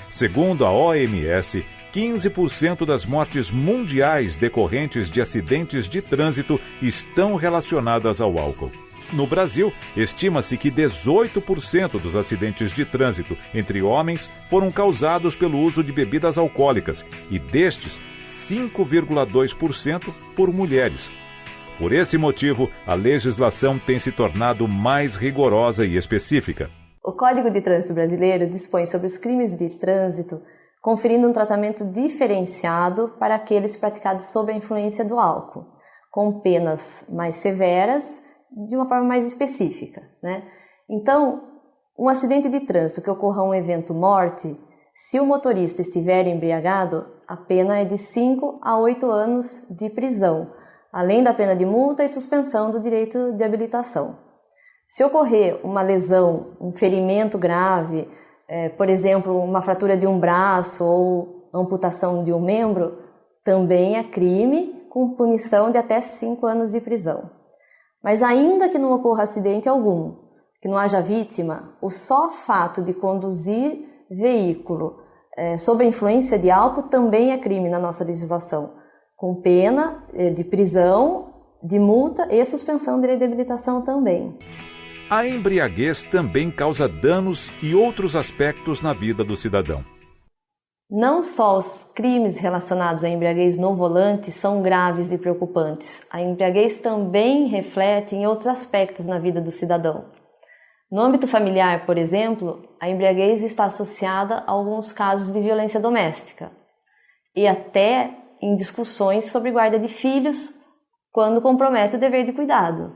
Segundo a OMS, 15% das mortes mundiais decorrentes de acidentes de trânsito estão relacionadas ao álcool. No Brasil, estima-se que 18% dos acidentes de trânsito entre homens foram causados pelo uso de bebidas alcoólicas e destes, 5,2% por mulheres. Por esse motivo, a legislação tem se tornado mais rigorosa e específica. O Código de Trânsito Brasileiro dispõe sobre os crimes de trânsito, conferindo um tratamento diferenciado para aqueles praticados sob a influência do álcool, com penas mais severas, de uma forma mais específica, né? Então, um acidente de trânsito que ocorra um evento morte, se o motorista estiver embriagado, a pena é de 5 a 8 anos de prisão, além da pena de multa e suspensão do direito de habilitação. Se ocorrer uma lesão, um ferimento grave, por exemplo, uma fratura de um braço ou amputação de um membro, também é crime com punição de até 5 anos de prisão. Mas ainda que não ocorra acidente algum, que não haja vítima, o só fato de conduzir veículo sob a influência de álcool também é crime na nossa legislação, com pena de prisão, de multa e suspensão de direito de habilitação também. A embriaguez também causa danos e outros aspectos na vida do cidadão. Não só os crimes relacionados à embriaguez no volante são graves e preocupantes, a embriaguez também reflete em outros aspectos na vida do cidadão. No âmbito familiar, por exemplo, a embriaguez está associada a alguns casos de violência doméstica e até em discussões sobre guarda de filhos, quando compromete o dever de cuidado.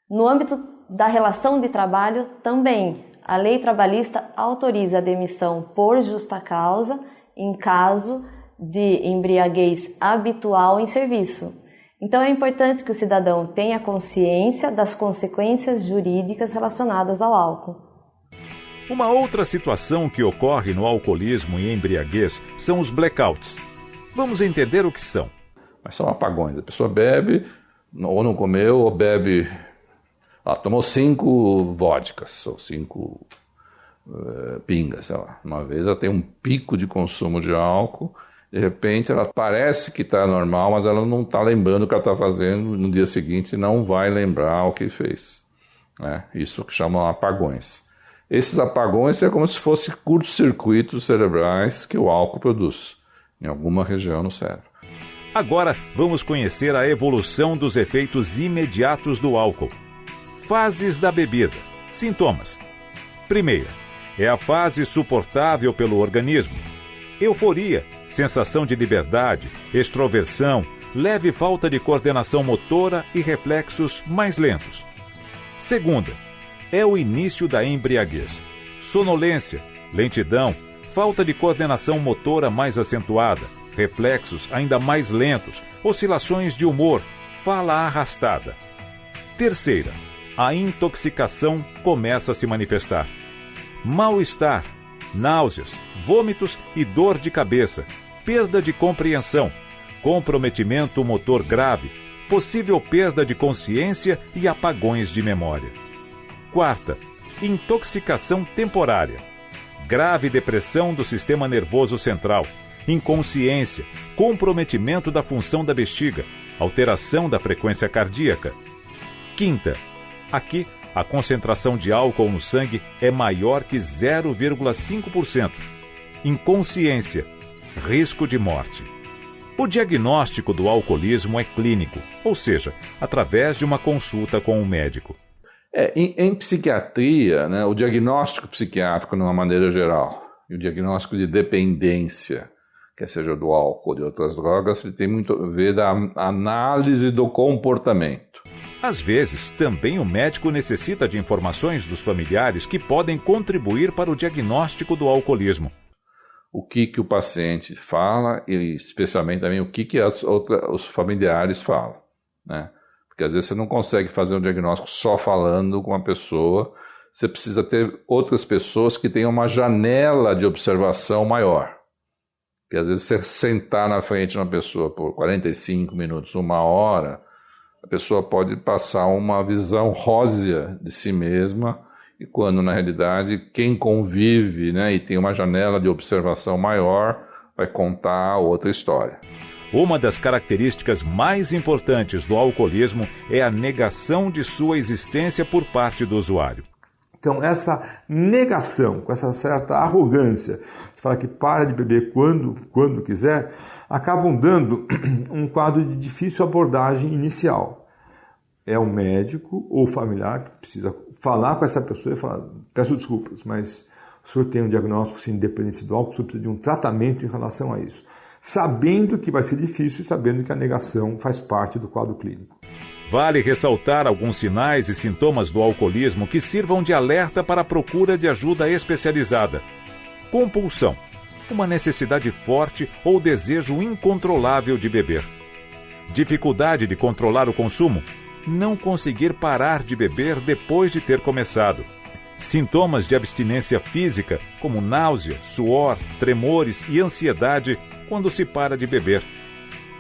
No âmbito da relação de trabalho, também. A lei trabalhista autoriza a demissão por justa causa em caso de embriaguez habitual em serviço. Então é importante que o cidadão tenha consciência das consequências jurídicas relacionadas ao álcool. Uma outra situação que ocorre no alcoolismo e embriaguez são os blackouts. Vamos entender o que são. Mas são apagões. A pessoa bebe, ou não comeu, ou bebe... tomou 5 vodkas, ou 5 pingas, sei lá. Uma vez ela tem um pico de consumo de álcool, de repente ela parece que está normal, mas ela não está lembrando o que ela está fazendo, no dia seguinte não vai lembrar o que fez. Né? Isso que chamam apagões. Esses apagões é como se fossem curtos-circuitos cerebrais que o álcool produz, em alguma região no cérebro. Agora vamos conhecer a evolução dos efeitos imediatos do álcool. Fases da bebida. Sintomas. Primeira, é a fase suportável pelo organismo. Euforia, sensação de liberdade, extroversão, leve falta de coordenação motora e reflexos mais lentos. Segunda, é o início da embriaguez. Sonolência, lentidão, falta de coordenação motora mais acentuada, reflexos ainda mais lentos, oscilações de humor, fala arrastada. Terceira, a intoxicação começa a se manifestar. Mal-estar, náuseas, vômitos e dor de cabeça, perda de compreensão, comprometimento motor grave, possível perda de consciência e apagões de memória. Quarta, intoxicação temporária, grave depressão do sistema nervoso central, inconsciência, comprometimento da função da bexiga, alteração da frequência cardíaca. Quinta, aqui a concentração de álcool no sangue é maior que 0,5%. Inconsciência, risco de morte. O diagnóstico do alcoolismo é clínico, ou seja, através de uma consulta com um médico. Em psiquiatria, né, o diagnóstico psiquiátrico, de uma maneira geral, e o diagnóstico de dependência, quer seja do álcool ou de outras drogas, ele tem muito a ver da análise do comportamento. Às vezes, também o médico necessita de informações dos familiares que podem contribuir para o diagnóstico do alcoolismo. O que o paciente fala e especialmente também o que os familiares falam, né? Porque às vezes você não consegue fazer um diagnóstico só falando com a pessoa, você precisa ter outras pessoas que tenham uma janela de observação maior. Porque às vezes você sentar na frente de uma pessoa por 45 minutos, 1 hora, a pessoa pode passar uma visão rósea de si mesma, e quando na realidade quem convive, né, e tem uma janela de observação maior vai contar outra história. Uma das características mais importantes do alcoolismo é a negação de sua existência por parte do usuário. Então essa negação, com essa certa arrogância, que fala que para de beber quando quiser, acabam dando um quadro de difícil abordagem inicial. É o médico ou o familiar que precisa falar com essa pessoa e falar: peço desculpas, mas o senhor tem um diagnóstico de dependência do álcool, o senhor precisa de um tratamento em relação a isso. Sabendo que vai ser difícil e sabendo que a negação faz parte do quadro clínico. Vale ressaltar alguns sinais e sintomas do alcoolismo que sirvam de alerta para a procura de ajuda especializada. Compulsão, uma necessidade forte ou desejo incontrolável de beber. Dificuldade de controlar o consumo, não conseguir parar de beber depois de ter começado. Sintomas de abstinência física, como náusea, suor, tremores e ansiedade quando se para de beber.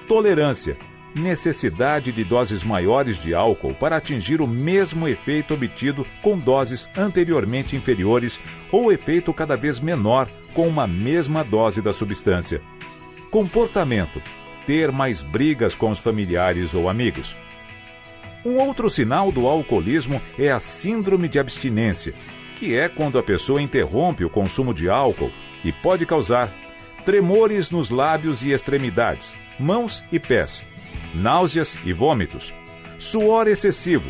Tolerância, necessidade de doses maiores de álcool para atingir o mesmo efeito obtido com doses anteriormente inferiores ou efeito cada vez menor com uma mesma dose da substância. Comportamento, ter mais brigas com os familiares ou amigos. Um outro sinal do alcoolismo é a síndrome de abstinência, que é quando a pessoa interrompe o consumo de álcool e pode causar tremores nos lábios e extremidades, mãos e pés, náuseas e vômitos, suor excessivo,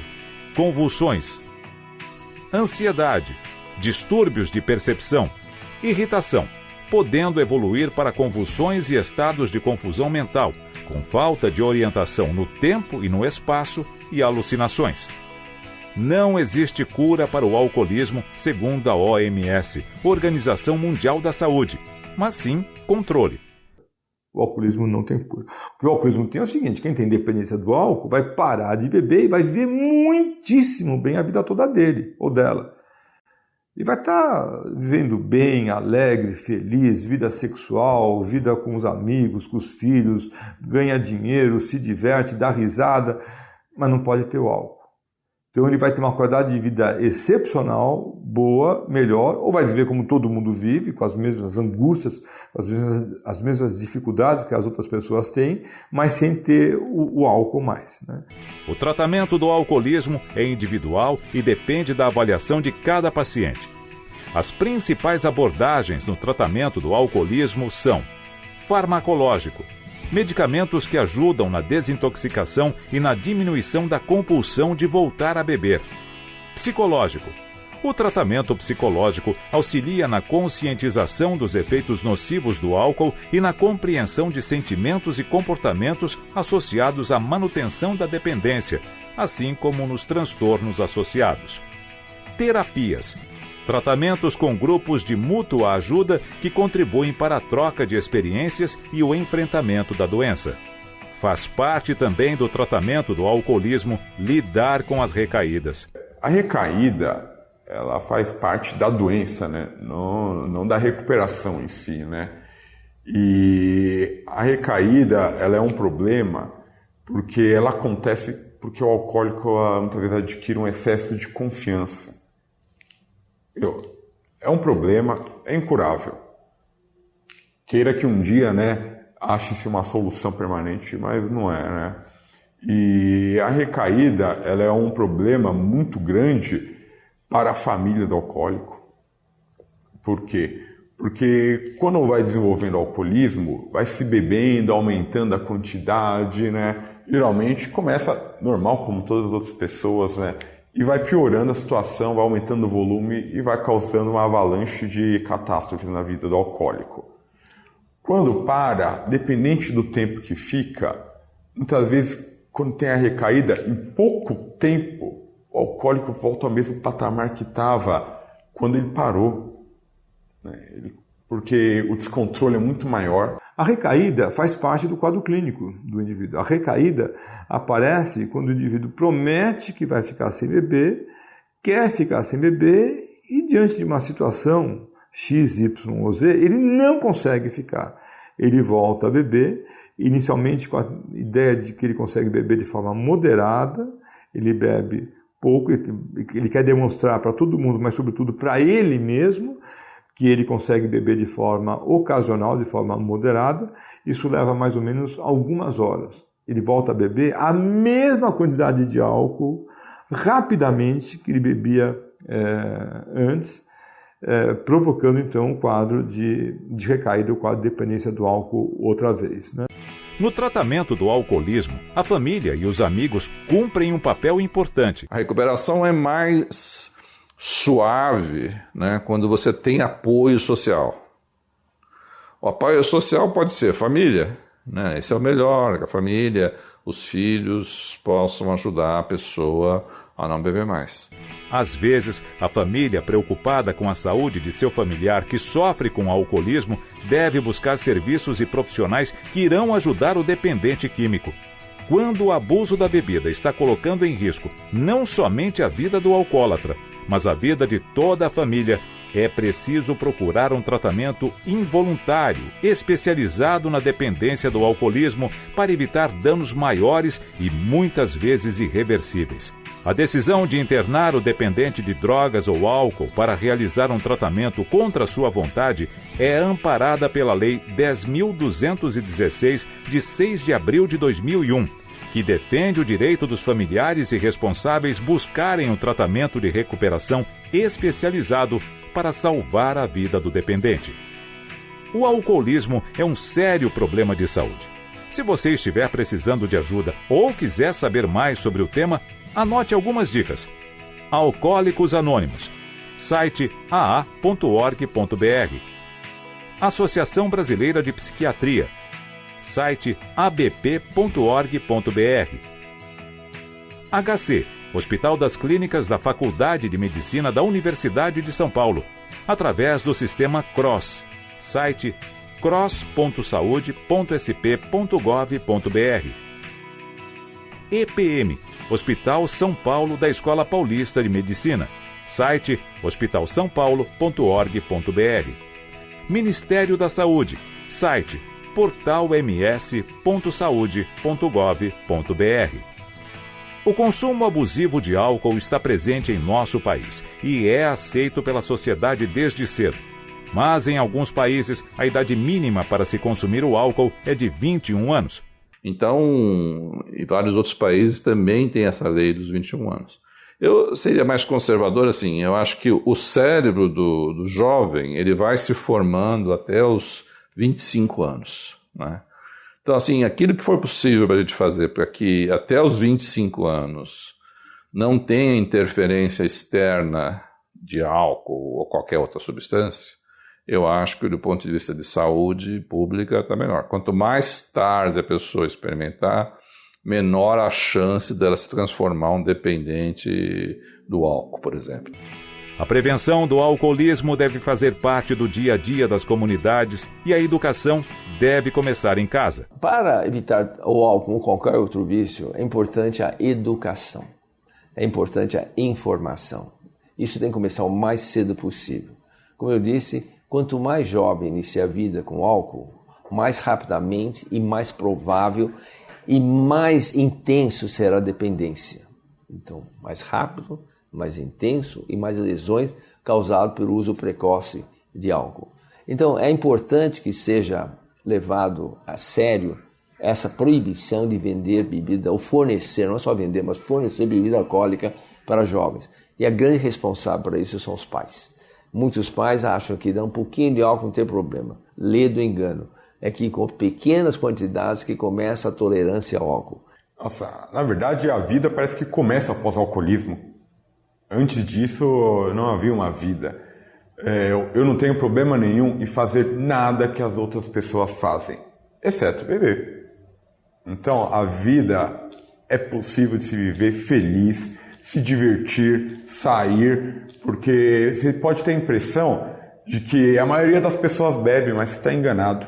convulsões, ansiedade, distúrbios de percepção, irritação, podendo evoluir para convulsões e estados de confusão mental, com falta de orientação no tempo e no espaço e alucinações. Não existe cura para o alcoolismo, segundo a OMS, Organização Mundial da Saúde, mas sim controle. O alcoolismo não tem cura. O que o alcoolismo tem é o seguinte: quem tem dependência do álcool vai parar de beber e vai viver muitíssimo bem a vida toda dele ou dela. E vai estar vivendo bem, alegre, feliz, vida sexual, vida com os amigos, com os filhos, ganha dinheiro, se diverte, dá risada, mas não pode ter o álcool. Então ele vai ter uma qualidade de vida excepcional, boa, melhor, ou vai viver como todo mundo vive, com as mesmas angústias, as mesmas dificuldades que as outras pessoas têm, mas sem ter o álcool mais, né? O tratamento do alcoolismo é individual e depende da avaliação de cada paciente. As principais abordagens no tratamento do alcoolismo são: farmacológico, medicamentos que ajudam na desintoxicação e na diminuição da compulsão de voltar a beber. Psicológico. O tratamento psicológico auxilia na conscientização dos efeitos nocivos do álcool e na compreensão de sentimentos e comportamentos associados à manutenção da dependência, assim como nos transtornos associados. Terapias. Tratamentos com grupos de mútua ajuda que contribuem para a troca de experiências e o enfrentamento da doença. Faz parte também do tratamento do alcoolismo lidar com as recaídas. A recaída, ela faz parte da doença, né? Não da recuperação em si, né? E a recaída, ela é um problema porque ela acontece porque o alcoólico muitas vezes adquire um excesso de confiança. É um problema, é incurável. Queira que um dia, né, ache-se uma solução permanente, mas não é, né? E a recaída, ela é um problema muito grande para a família do alcoólico. Por quê? Porque quando vai desenvolvendo alcoolismo, vai se bebendo, aumentando a quantidade, né? Geralmente começa normal, como todas as outras pessoas, né? E vai piorando a situação, vai aumentando o volume e vai causando uma avalanche de catástrofes na vida do alcoólico. Quando para, dependente do tempo que fica, muitas vezes quando tem a recaída, em pouco tempo, o alcoólico volta ao mesmo patamar que estava quando ele parou, né? Porque o descontrole é muito maior. A recaída faz parte do quadro clínico do indivíduo. A recaída aparece quando o indivíduo promete que vai ficar sem beber, quer ficar sem beber e diante de uma situação X, Y ou Z, ele não consegue ficar. Ele volta a beber, inicialmente com a ideia de que ele consegue beber de forma moderada, ele bebe pouco, ele quer demonstrar para todo mundo, mas sobretudo para ele mesmo, que ele consegue beber de forma ocasional, de forma moderada. Isso leva mais ou menos algumas horas. Ele volta a beber a mesma quantidade de álcool rapidamente que ele bebia antes, provocando então um quadro de recaída, o quadro de dependência do álcool outra vez, né? No tratamento do alcoolismo, a família e os amigos cumprem um papel importante. A recuperação é mais suave, né, quando você tem apoio social. O apoio social pode ser família, né? Esse é o melhor, que a família, os filhos possam ajudar a pessoa a não beber mais. Às vezes, a família, preocupada com a saúde de seu familiar que sofre com alcoolismo, deve buscar serviços e profissionais que irão ajudar o dependente químico. Quando o abuso da bebida está colocando em risco não somente a vida do alcoólatra, mas a vida de toda a família, é preciso procurar um tratamento involuntário, especializado na dependência do alcoolismo, para evitar danos maiores e muitas vezes irreversíveis. A decisão de internar o dependente de drogas ou álcool para realizar um tratamento contra sua vontade é amparada pela Lei 10.216, de 6 de abril de 2001, que defende o direito dos familiares e responsáveis buscarem um tratamento de recuperação especializado para salvar a vida do dependente. O alcoolismo é um sério problema de saúde. Se você estiver precisando de ajuda ou quiser saber mais sobre o tema, anote algumas dicas. Alcoólicos Anônimos, site aa.org.br. Associação Brasileira de Psiquiatria, site abp.org.br. HC, Hospital das Clínicas da Faculdade de Medicina da Universidade de São Paulo, através do sistema CROSS, site cross.saude.sp.gov.br. EPM, Hospital São Paulo da Escola Paulista de Medicina, site hospitalsaopaulo.org.br. Ministério da Saúde, site portalms.saude.gov.br. O consumo abusivo de álcool está presente em nosso país e é aceito pela sociedade desde cedo. Mas em alguns países, a idade mínima para se consumir o álcool é de 21 anos. Então, em vários outros países também tem essa lei dos 21 anos. Eu seria mais conservador assim, eu acho que o cérebro do jovem, ele vai se formando até os 25 anos, né? Então, assim, aquilo que for possível para a gente fazer para que até os 25 anos não tenha interferência externa de álcool ou qualquer outra substância, eu acho que do ponto de vista de saúde pública está melhor. Quanto mais tarde a pessoa experimentar, menor a chance dela se transformar um dependente do álcool, por exemplo. A prevenção do alcoolismo deve fazer parte do dia a dia das comunidades e a educação deve começar em casa. Para evitar o álcool ou qualquer outro vício, é importante a educação, é importante a informação. Isso tem que começar o mais cedo possível. Como eu disse, quanto mais jovem inicia a vida com álcool, mais rapidamente e mais provável e mais intenso será a dependência. Então, mais rápido, mais intenso e mais lesões causadas pelo uso precoce de álcool. Então, é importante que seja levado a sério essa proibição de vender bebida, ou fornecer, não é só vender, mas fornecer bebida alcoólica para jovens. E a grande responsável para isso são os pais. Muitos pais acham que dar um pouquinho de álcool não tem problema. Lê do engano. É que com pequenas quantidades que começa a tolerância ao álcool. Nossa, na verdade a vida parece que começa após o alcoolismo. Antes disso não havia uma vida. Eu não tenho problema nenhum em fazer nada que as outras pessoas fazem, exceto beber. Então a vida é possível de se viver feliz, se divertir, sair, porque você pode ter a impressão de que a maioria das pessoas bebe, mas você está enganado.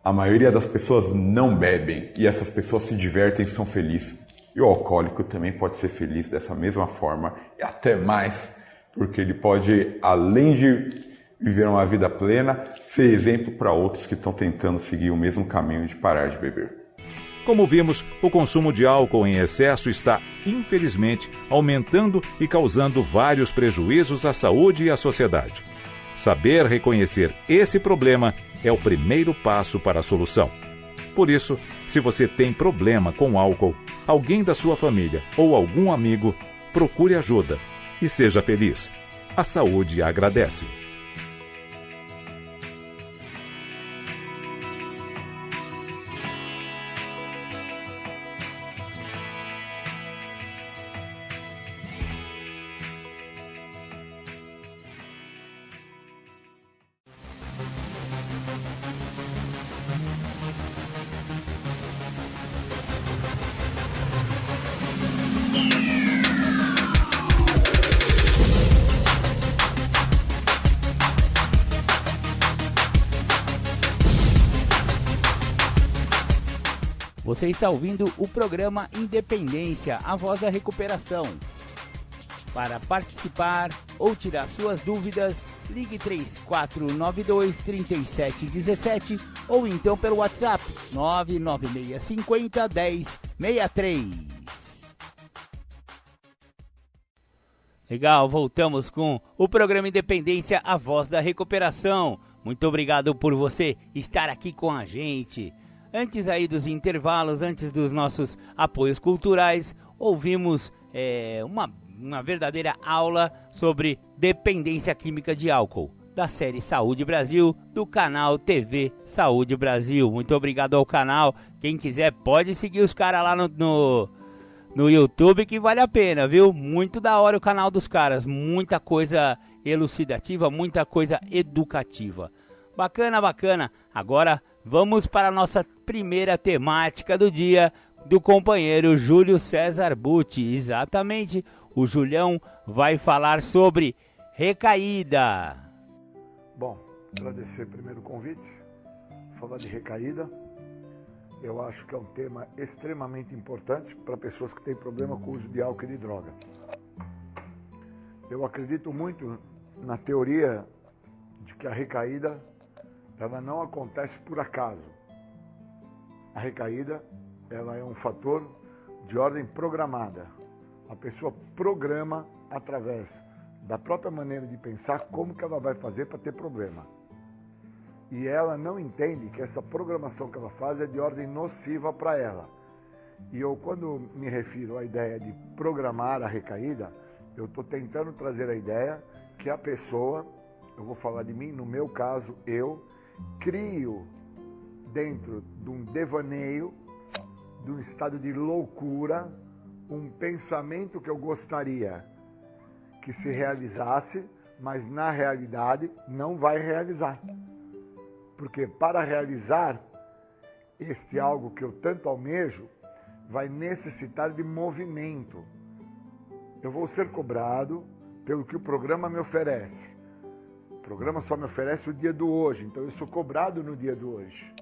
A maioria das pessoas não bebem e essas pessoas se divertem e são felizes. E o alcoólico também pode ser feliz dessa mesma forma e até mais, porque ele pode, além de viver uma vida plena, ser exemplo para outros que estão tentando seguir o mesmo caminho de parar de beber. Como vimos, o consumo de álcool em excesso está, infelizmente, aumentando e causando vários prejuízos à saúde e à sociedade. Saber reconhecer esse problema é o primeiro passo para a solução. Por isso, se você tem problema com álcool, alguém da sua família ou algum amigo, procure ajuda e seja feliz. A saúde agradece. Você está ouvindo o programa Independência, a voz da recuperação. Para participar ou tirar suas dúvidas, ligue 3492-3717 ou então pelo WhatsApp 99650-1063. Legal, voltamos com o programa Independência, a voz da recuperação. Muito obrigado por você estar aqui com a gente. Antes aí dos intervalos, antes dos nossos apoios culturais, ouvimos uma verdadeira aula sobre dependência química de álcool, da série Saúde Brasil, do canal TV Saúde Brasil. Muito obrigado ao canal. Quem quiser pode seguir os caras lá no YouTube, que vale a pena, viu? Muito da hora o canal dos caras, muita coisa elucidativa, muita coisa educativa. Bacana, bacana. Agora vamos para a nossa primeira temática do dia, do companheiro Júlio César Butti. Exatamente, o Julião vai falar sobre recaída. Bom, agradecer primeiro o convite, falar de recaída. Eu acho que é um tema extremamente importante para pessoas que têm problema com o uso de álcool e de droga. Eu acredito muito na teoria de que a recaída ela não acontece por acaso. A recaída ela é um fator de ordem programada. A pessoa programa através da própria maneira de pensar como que ela vai fazer para ter problema. E ela não entende que essa programação que ela faz é de ordem nociva para ela. E eu, quando me refiro à ideia de programar a recaída, eu estou tentando trazer a ideia que a pessoa, eu vou falar de mim, no meu caso, eu crio dentro de um devaneio, de um estado de loucura, um pensamento que eu gostaria que se realizasse, mas na realidade não vai realizar. Porque para realizar este algo que eu tanto almejo, vai necessitar de movimento. Eu vou ser cobrado pelo que o programa me oferece. O programa só me oferece o dia do hoje, então eu sou cobrado no dia do hoje.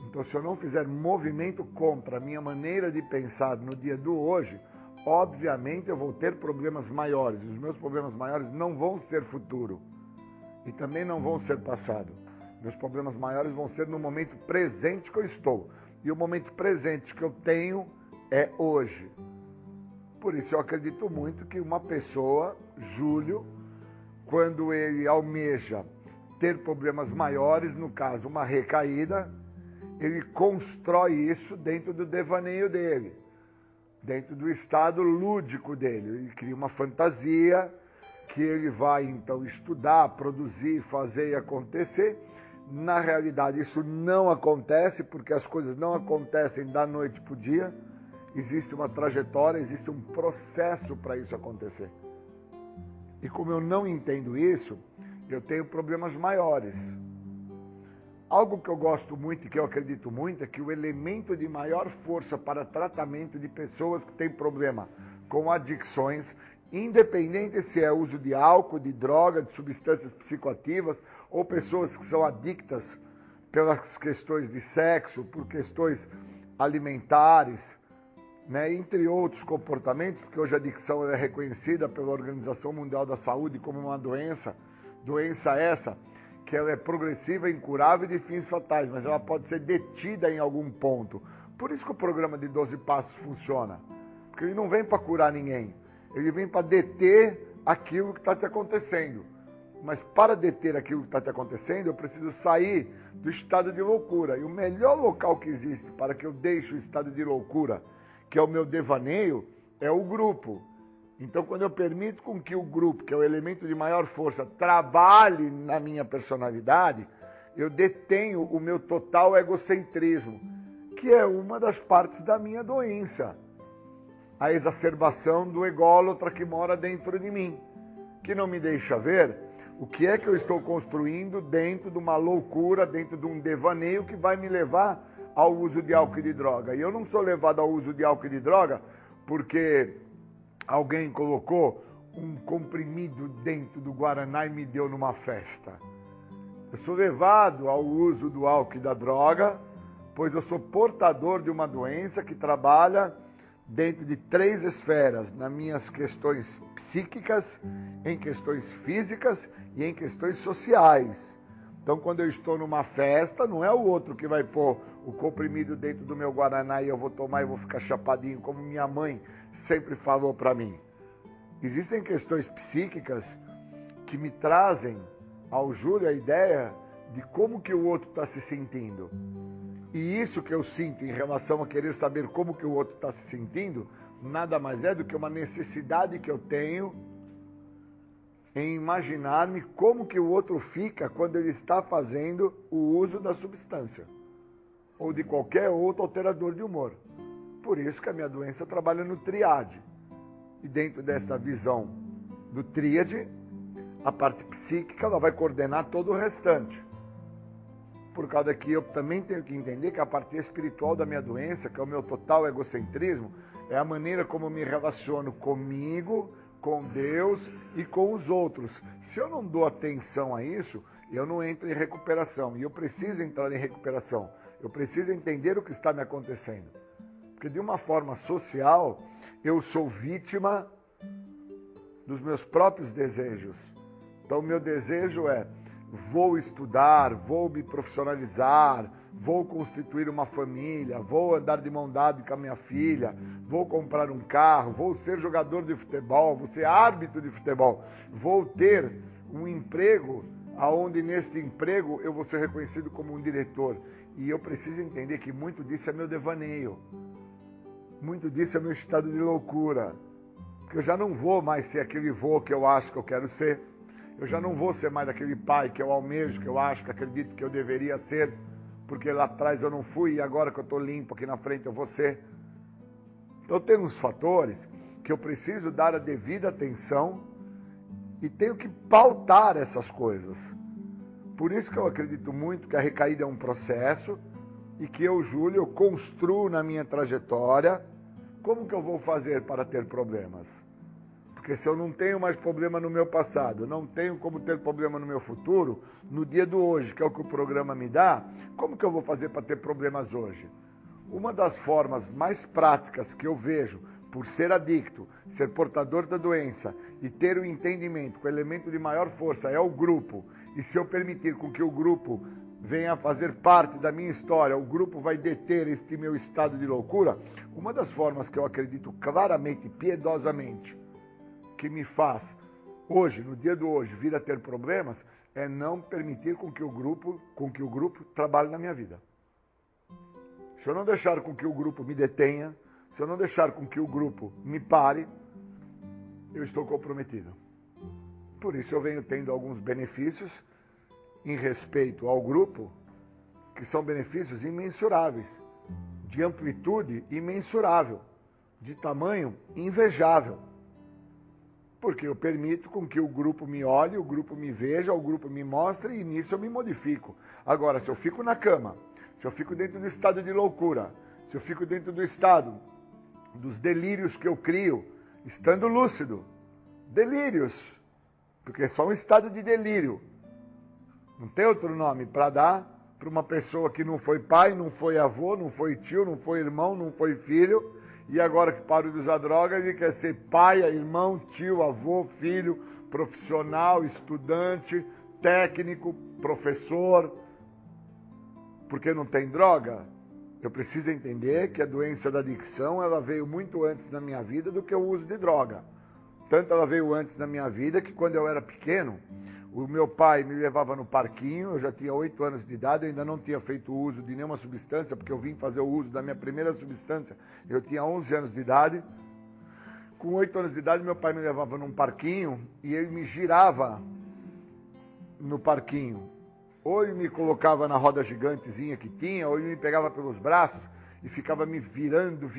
Então, se eu não fizer movimento contra a minha maneira de pensar no dia do hoje, obviamente eu vou ter problemas maiores. Os meus problemas maiores não vão ser futuro e também não vão ser passado. Meus problemas maiores vão ser no momento presente que eu estou. E o momento presente que eu tenho é hoje. Por isso eu acredito muito que uma pessoa, Júlio, quando ele almeja ter problemas maiores, no caso uma recaída, ele constrói isso dentro do devaneio dele, dentro do estado lúdico dele. Ele cria uma fantasia que ele vai então estudar, produzir, fazer e acontecer. Na realidade isso não acontece, porque as coisas não acontecem da noite para o dia. Existe uma trajetória, existe um processo para isso acontecer. E como eu não entendo isso, eu tenho problemas maiores. Algo que eu gosto muito e que eu acredito muito é que o elemento de maior força para tratamento de pessoas que têm problema com adicções, independente se é uso de álcool, de droga, de substâncias psicoativas, ou pessoas que são adictas pelas questões de sexo, por questões alimentares, né, entre outros comportamentos, porque hoje a adicção é reconhecida pela Organização Mundial da Saúde como uma doença essa que ela é progressiva, incurável e de fins fatais, mas ela pode ser detida em algum ponto. Por isso que o programa de 12 Passos funciona, porque ele não vem para curar ninguém, ele vem para deter aquilo que está te acontecendo. Mas para deter aquilo que está te acontecendo, eu preciso sair do estado de loucura. E o melhor local que existe para que eu deixe o estado de loucura, que é o meu devaneio, é o grupo. Então, quando eu permito com que o grupo, que é o elemento de maior força, trabalhe na minha personalidade, eu detenho o meu total egocentrismo, que é uma das partes da minha doença. A exacerbação do ególatra que mora dentro de mim, que não me deixa ver o que é que eu estou construindo dentro de uma loucura, dentro de um devaneio que vai me levar ao uso de álcool e de droga. E eu não sou levado ao uso de álcool e de droga porque alguém colocou um comprimido dentro do Guaraná e me deu numa festa. Eu sou levado ao uso do álcool e da droga, pois eu sou portador de uma doença que trabalha dentro de 3 esferas, nas minhas questões psíquicas, em questões físicas e em questões sociais. Então, quando eu estou numa festa, não é o outro que vai pôr o comprimido dentro do meu Guaraná e eu vou tomar e vou ficar chapadinho, como minha mãe sempre falou para mim. Existem questões psíquicas que me trazem ao Júlio a ideia de como que o outro está se sentindo. E isso que eu sinto em relação a querer saber como que o outro está se sentindo, nada mais é do que uma necessidade que eu tenho em imaginar-me como que o outro fica quando ele está fazendo o uso da substância ou de qualquer outro alterador de humor. Por isso que a minha doença trabalha no triade. E dentro dessa visão do tríade, a parte psíquica ela vai coordenar todo o restante. Por causa que eu também tenho que entender que a parte espiritual da minha doença, que é o meu total egocentrismo, é a maneira como eu me relaciono comigo, com Deus e com os outros. Se eu não dou atenção a isso, eu não entro em recuperação. E eu preciso entrar em recuperação. Eu preciso entender o que está me acontecendo. Porque de uma forma social, eu sou vítima dos meus próprios desejos. Então, o meu desejo é: vou estudar, vou me profissionalizar, vou constituir uma família, vou andar de mão dada com a minha filha, vou comprar um carro, vou ser jogador de futebol, vou ser árbitro de futebol, vou ter um emprego onde neste emprego eu vou ser reconhecido como um diretor. E eu preciso entender que muito disso é meu devaneio, muito disso é meu estado de loucura, porque eu já não vou mais ser aquele vô que eu acho que eu quero ser. Eu já não vou ser mais aquele pai que eu almejo, que eu acho, que acredito que eu deveria ser, porque lá atrás eu não fui e agora que eu estou limpo aqui na frente eu vou ser. Então tem uns fatores que eu preciso dar a devida atenção e tenho que pautar essas coisas. Por isso que eu acredito muito que a recaída é um processo e que eu, Júlio, eu construo na minha trajetória como que eu vou fazer para ter problemas. Porque se eu não tenho mais problema no meu passado, não tenho como ter problema no meu futuro, no dia do hoje, que é o que o programa me dá, como que eu vou fazer para ter problemas hoje? Uma das formas mais práticas que eu vejo, por ser adicto, ser portador da doença e ter o entendimento que o elemento de maior força é o grupo, e se eu permitir com que o grupo venha a fazer parte da minha história, o grupo vai deter este meu estado de loucura, uma das formas que eu acredito claramente, piedosamente, que me faz hoje, no dia de hoje, vir a ter problemas, é não permitir com que o grupo trabalhe na minha vida. Se eu não deixar com que o grupo me detenha, se eu não deixar com que o grupo me pare, eu estou comprometido. Por isso eu venho tendo alguns benefícios em respeito ao grupo, que são benefícios imensuráveis, de amplitude imensurável, de tamanho invejável. Porque eu permito com que o grupo me olhe, o grupo me veja, o grupo me mostre e nisso eu me modifico. Agora, se eu fico na cama, se eu fico dentro do estado de loucura, se eu fico dentro do estado dos delírios que eu crio, estando lúcido, delírios, porque é só um estado de delírio. Não tem outro nome para dar para uma pessoa que não foi pai, não foi avô, não foi tio, não foi irmão, não foi filho, e agora que parou de usar droga, ele quer ser pai, irmão, tio, avô, filho, profissional, estudante, técnico, professor. Porque não tem droga? Eu preciso entender que a doença da adicção, ela veio muito antes na minha vida do que o uso de droga. Tanto ela veio antes na minha vida que quando eu era pequeno, o meu pai me levava no parquinho, eu já tinha 8 anos de idade, eu ainda não tinha feito uso de nenhuma substância, porque eu vim fazer o uso da minha primeira substância, eu tinha 11 anos de idade. Com 8 anos de idade, meu pai me levava num parquinho e ele me girava no parquinho. Ou ele me colocava na roda gigantezinha que tinha, ou ele me pegava pelos braços e ficava me virando.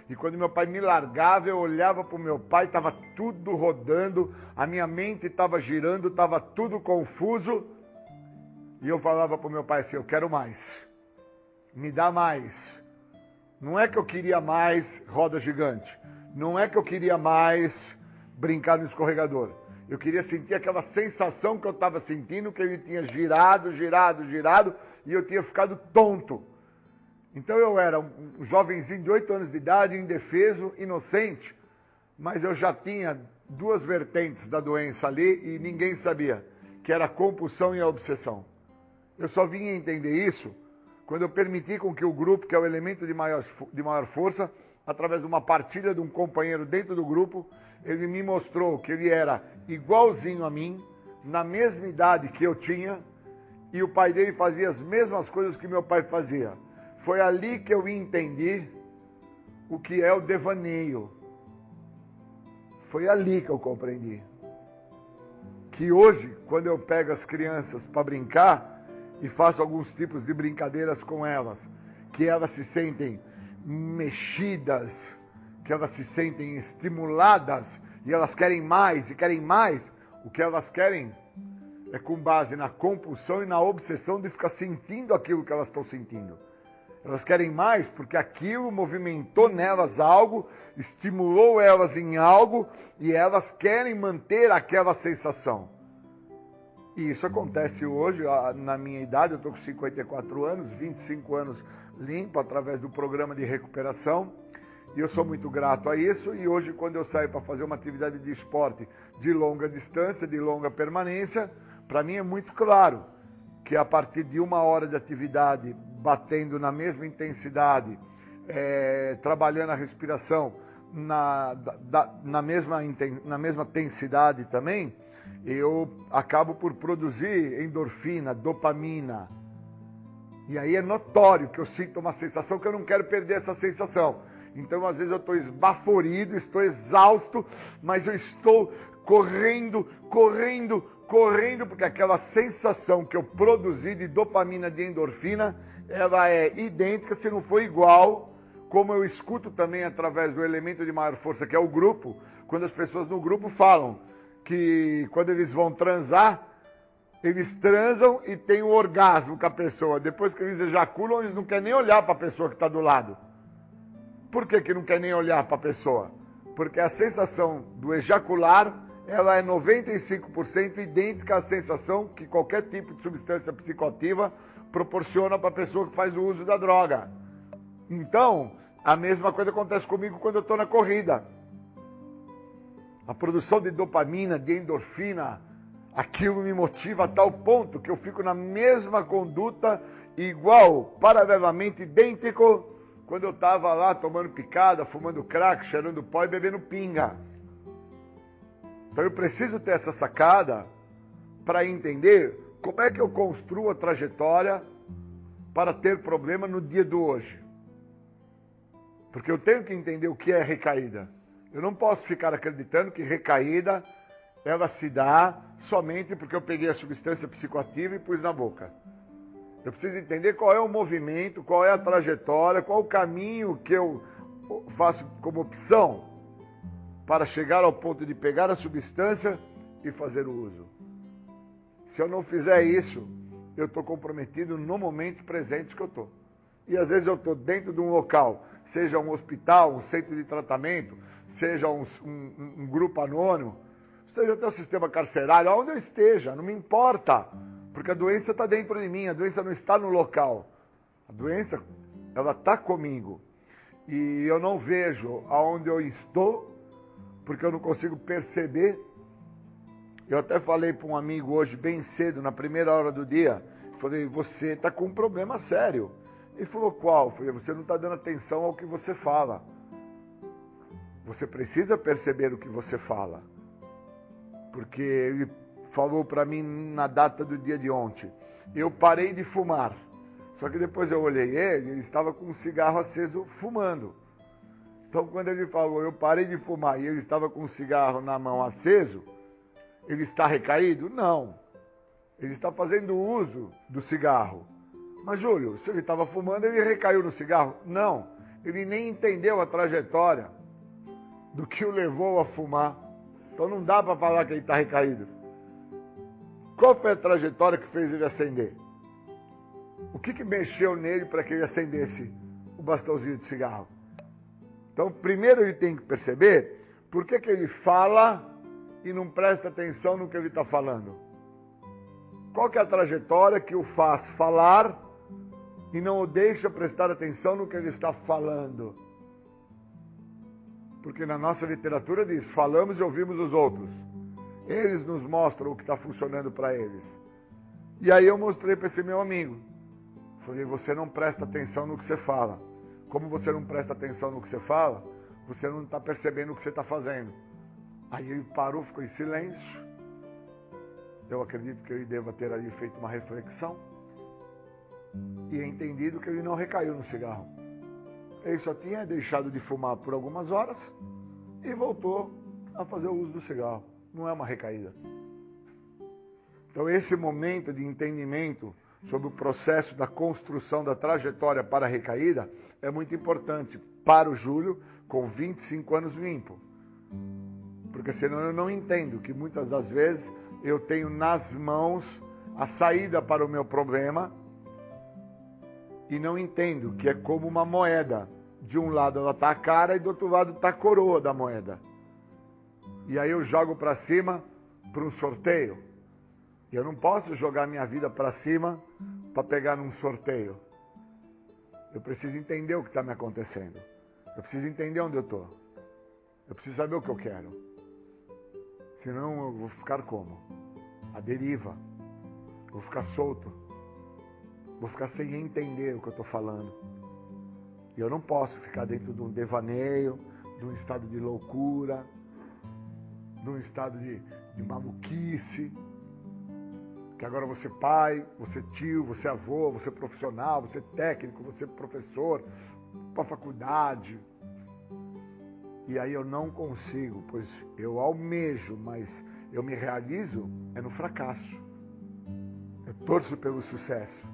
E quando meu pai me largava, eu olhava para o meu pai, estava tudo rodando, a minha mente estava girando, estava tudo confuso. E eu falava para o meu pai assim, eu quero mais, me dá mais. Não é que eu queria mais roda gigante, não é que eu queria mais brincar no escorregador. Eu queria sentir aquela sensação que eu estava sentindo, que ele tinha girado, e eu tinha ficado tonto. Então eu era um jovenzinho de 8 anos de idade, indefeso, inocente, mas eu já tinha 2 vertentes da doença ali e ninguém sabia, que era a compulsão e a obsessão. Eu só vim entender isso quando eu permiti com que o grupo, que é o elemento de maior força, através de uma partilha de um companheiro dentro do grupo, ele me mostrou que ele era igualzinho a mim, na mesma idade que eu tinha, e o pai dele fazia as mesmas coisas que meu pai fazia. Foi ali que eu entendi o que é o devaneio. Foi ali que eu compreendi. Que hoje, quando eu pego as crianças para brincar e faço alguns tipos de brincadeiras com elas, que elas se sentem mexidas, que elas se sentem estimuladas e elas querem mais e querem mais, o que elas querem é com base na compulsão e na obsessão de ficar sentindo aquilo que elas estão sentindo. Elas querem mais porque aquilo movimentou nelas algo, estimulou elas em algo e elas querem manter aquela sensação. E isso acontece hoje, na minha idade, eu estou com 54 anos, 25 anos limpo através do programa de recuperação. E eu sou muito grato a isso. E hoje, quando eu saio para fazer uma atividade de esporte de longa distância, de longa permanência, para mim é muito claro que a partir de 1 hora de atividade, batendo na mesma intensidade, trabalhando a respiração na mesma intensidade também, eu acabo por produzir endorfina, dopamina. E aí é notório que eu sinto uma sensação que eu não quero perder essa sensação. Então, às vezes eu estou esbaforido, estou exausto, mas eu estou correndo, porque aquela sensação que eu produzi de dopamina, de endorfina, ela é idêntica, se não for igual, como eu escuto também através do elemento de maior força, que é o grupo, quando as pessoas no grupo falam que quando eles vão transar, eles transam e têm um orgasmo com a pessoa. Depois que eles ejaculam, eles não querem nem olhar para a pessoa que está do lado. Por que não quer nem olhar para a pessoa? Porque a sensação do ejacular, ela é 95% idêntica à sensação que qualquer tipo de substância psicoativa proporciona para a pessoa que faz o uso da droga. Então, a mesma coisa acontece comigo quando eu estou na corrida. A produção de dopamina, de endorfina, aquilo me motiva a tal ponto que eu fico na mesma conduta, igual, paralelamente idêntico, quando eu estava lá tomando picada, fumando crack, cheirando pó e bebendo pinga. Então eu preciso ter essa sacada para entender como é que eu construo a trajetória para ter problema no dia do hoje. Porque eu tenho que entender o que é recaída. Eu não posso ficar acreditando que recaída ela se dá somente porque eu peguei a substância psicoativa e pus na boca. Eu preciso entender qual é o movimento, qual é a trajetória, qual é o caminho que eu faço como opção para chegar ao ponto de pegar a substância e fazer o uso. Se eu não fizer isso, eu estou comprometido no momento presente que eu estou. E às vezes eu estou dentro de um local, seja um hospital, um centro de tratamento, seja um grupo anônimo, seja até o sistema carcerário, onde eu esteja, não me importa, porque a doença está dentro de mim, a doença não está no local. A doença, ela está comigo. E eu não vejo aonde eu estou, porque eu não consigo perceber. Eu até falei para um amigo hoje, bem cedo, na primeira hora do dia, falei, você está com um problema sério. Ele falou, qual? Eu falei, você não está dando atenção ao que você fala. Você precisa perceber o que você fala. Porque ele falou para mim na data do dia de ontem, eu parei de fumar. Só que depois eu olhei ele estava com um cigarro aceso fumando. Então quando ele falou, eu parei de fumar e ele estava com um cigarro na mão aceso, ele está recaído? Não. Ele está fazendo uso do cigarro. Mas Júlio, se ele estava fumando, ele recaiu no cigarro? Não. Ele nem entendeu a trajetória do que o levou a fumar. Então não dá para falar que ele está recaído. Qual foi a trajetória que fez ele acender? O que mexeu nele para que ele acendesse o bastãozinho de cigarro? Então, primeiro ele tem que perceber por que ele fala e não presta atenção no que ele está falando. Qual que é a trajetória que o faz falar e não o deixa prestar atenção no que ele está falando? Porque na nossa literatura diz, falamos e ouvimos os outros. Eles nos mostram o que está funcionando para eles. E aí eu mostrei para esse meu amigo. Falei, você não presta atenção no que você fala. Como você não presta atenção no que você fala, você não está percebendo o que você está fazendo. Aí ele parou, ficou em silêncio. Eu acredito que ele deva ter ali feito uma reflexão e entendido que ele não recaiu no cigarro. Ele só tinha deixado de fumar por algumas horas e voltou a fazer o uso do cigarro. Não é uma recaída. Então esse momento de entendimento sobre o processo da construção da trajetória para a recaída é muito importante para o Júlio com 25 anos limpo. Porque senão eu não entendo que muitas das vezes eu tenho nas mãos a saída para o meu problema e não entendo que é como uma moeda. De um lado ela está a cara e do outro lado está a coroa da moeda. E aí eu jogo para cima para um sorteio. E eu não posso jogar minha vida para cima para pegar num sorteio. Eu preciso entender o que está me acontecendo. Eu preciso entender onde eu estou. Eu preciso saber o que eu quero. Senão eu vou ficar como? À deriva. Eu vou ficar solto. Vou ficar sem entender o que eu estou falando. E eu não posso ficar dentro de um devaneio, de um estado de loucura, de um estado de maluquice. Que agora você é pai, você é tio, você é avô, você é profissional, você é técnico, você é professor, para a faculdade. E aí eu não consigo, pois eu almejo, mas eu me realizo é no fracasso. Eu torço pelo sucesso,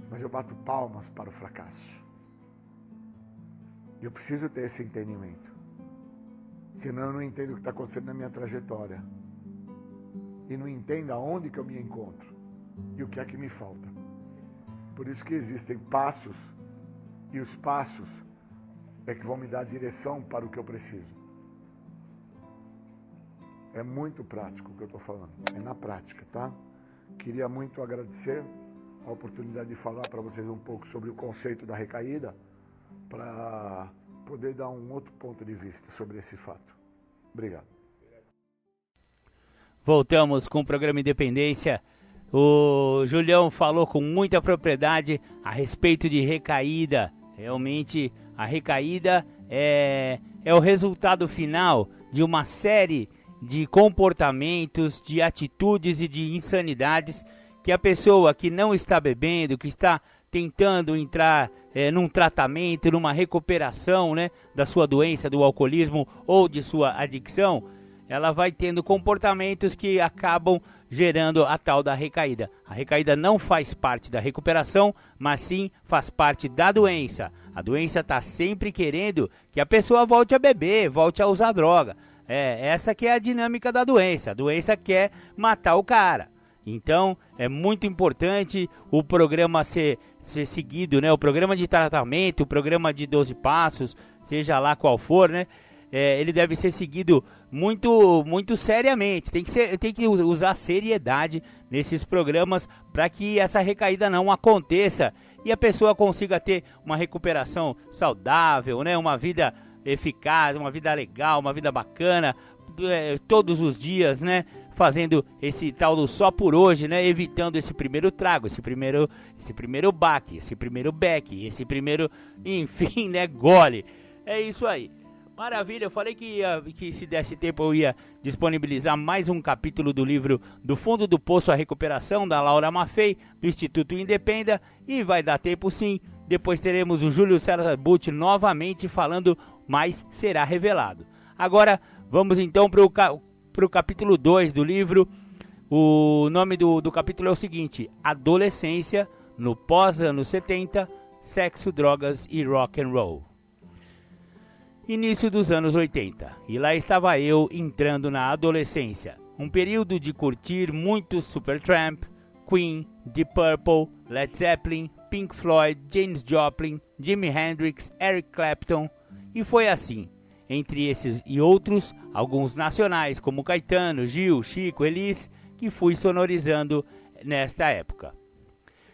mas eu bato palmas para o fracasso. E eu preciso ter esse entendimento. Senão eu não entendo o que está acontecendo na minha trajetória. E não entendo aonde que eu me encontro e o que é que me falta. Por isso que existem passos, e os passos é que vão me dar a direção para o que eu preciso. É muito prático o que eu estou falando, é na prática, tá? Queria muito agradecer a oportunidade de falar para vocês um pouco sobre o conceito da recaída, para poder dar um outro ponto de vista sobre esse fato. Obrigado. Voltamos com o programa Independência. O Julião falou com muita propriedade a respeito de recaída. Realmente, a recaída é o resultado final de uma série de comportamentos, de atitudes e de insanidades que a pessoa que não está bebendo, que está tentando entrar num tratamento, numa recuperação, né, da sua doença, do alcoolismo ou de sua adicção, ela vai tendo comportamentos que acabam gerando a tal da recaída. A recaída não faz parte da recuperação, mas sim faz parte da doença. A doença está sempre querendo que a pessoa volte a beber, volte a usar droga. Essa que é a dinâmica da doença. A doença quer matar o cara. Então, é muito importante o programa ser seguido, né? O programa de tratamento, o programa de 12 passos, seja lá qual for, né? Ele deve ser seguido muito, muito seriamente. Tem que usar seriedade nesses programas para que essa recaída não aconteça e a pessoa consiga ter uma recuperação saudável, né? Uma vida eficaz, uma vida legal, uma vida bacana, todos os dias, né? Fazendo esse tal do só por hoje, né? Evitando esse primeiro trago, esse primeiro baque, esse primeiro beck, esse primeiro, enfim, né? Gole. É isso aí. Maravilha, eu falei que se desse tempo eu ia disponibilizar mais um capítulo do livro Do Fundo do Poço à Recuperação, da Laura Maffei, do Instituto Independa, e vai dar tempo sim. Depois teremos o Júlio César Butti novamente falando, mas será revelado. Agora, vamos então para o capítulo 2 do livro. O nome do capítulo é o seguinte: Adolescência no pós-anos 70, sexo, drogas e rock and roll. Início dos anos 80, e lá estava eu entrando na adolescência. Um período de curtir muito Supertramp, Queen, Deep Purple, Led Zeppelin, Pink Floyd, Janis Joplin, Jimi Hendrix, Eric Clapton. E foi assim, entre esses e outros, alguns nacionais como Caetano, Gil, Chico, Elis, que fui sonorizando nesta época.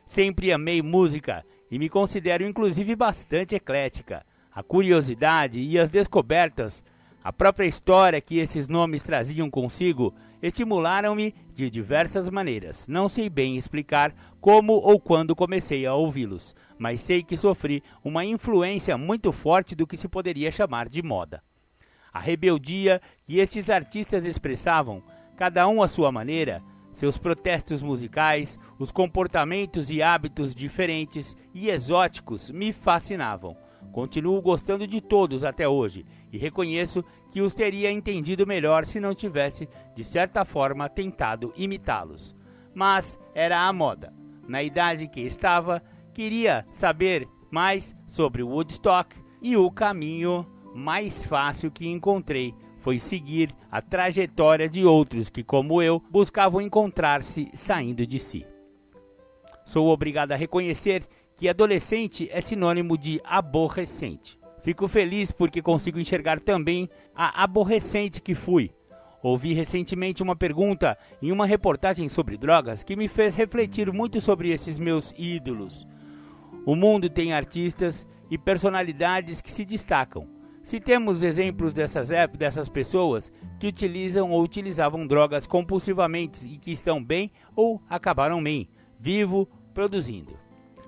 Sempre amei música e me considero inclusive bastante eclética. A curiosidade e as descobertas, a própria história que esses nomes traziam consigo, estimularam-me de diversas maneiras. Não sei bem explicar como ou quando comecei a ouvi-los, mas sei que sofri uma influência muito forte do que se poderia chamar de moda. A rebeldia que estes artistas expressavam, cada um à sua maneira, seus protestos musicais, os comportamentos e hábitos diferentes e exóticos me fascinavam. Continuo gostando de todos até hoje e reconheço que os teria entendido melhor se não tivesse, de certa forma, tentado imitá-los. Mas era a moda. Na idade que estava, queria saber mais sobre Woodstock e o caminho mais fácil que encontrei foi seguir a trajetória de outros que, como eu, buscavam encontrar-se saindo de si. Sou obrigado a reconhecer que adolescente é sinônimo de aborrecente. Fico feliz porque consigo enxergar também a aborrecente que fui. Ouvi recentemente uma pergunta em uma reportagem sobre drogas que me fez refletir muito sobre esses meus ídolos. O mundo tem artistas e personalidades que se destacam. Citemos exemplos dessas pessoas que utilizam ou utilizavam drogas compulsivamente e que estão bem ou acabaram bem, vivo, produzindo.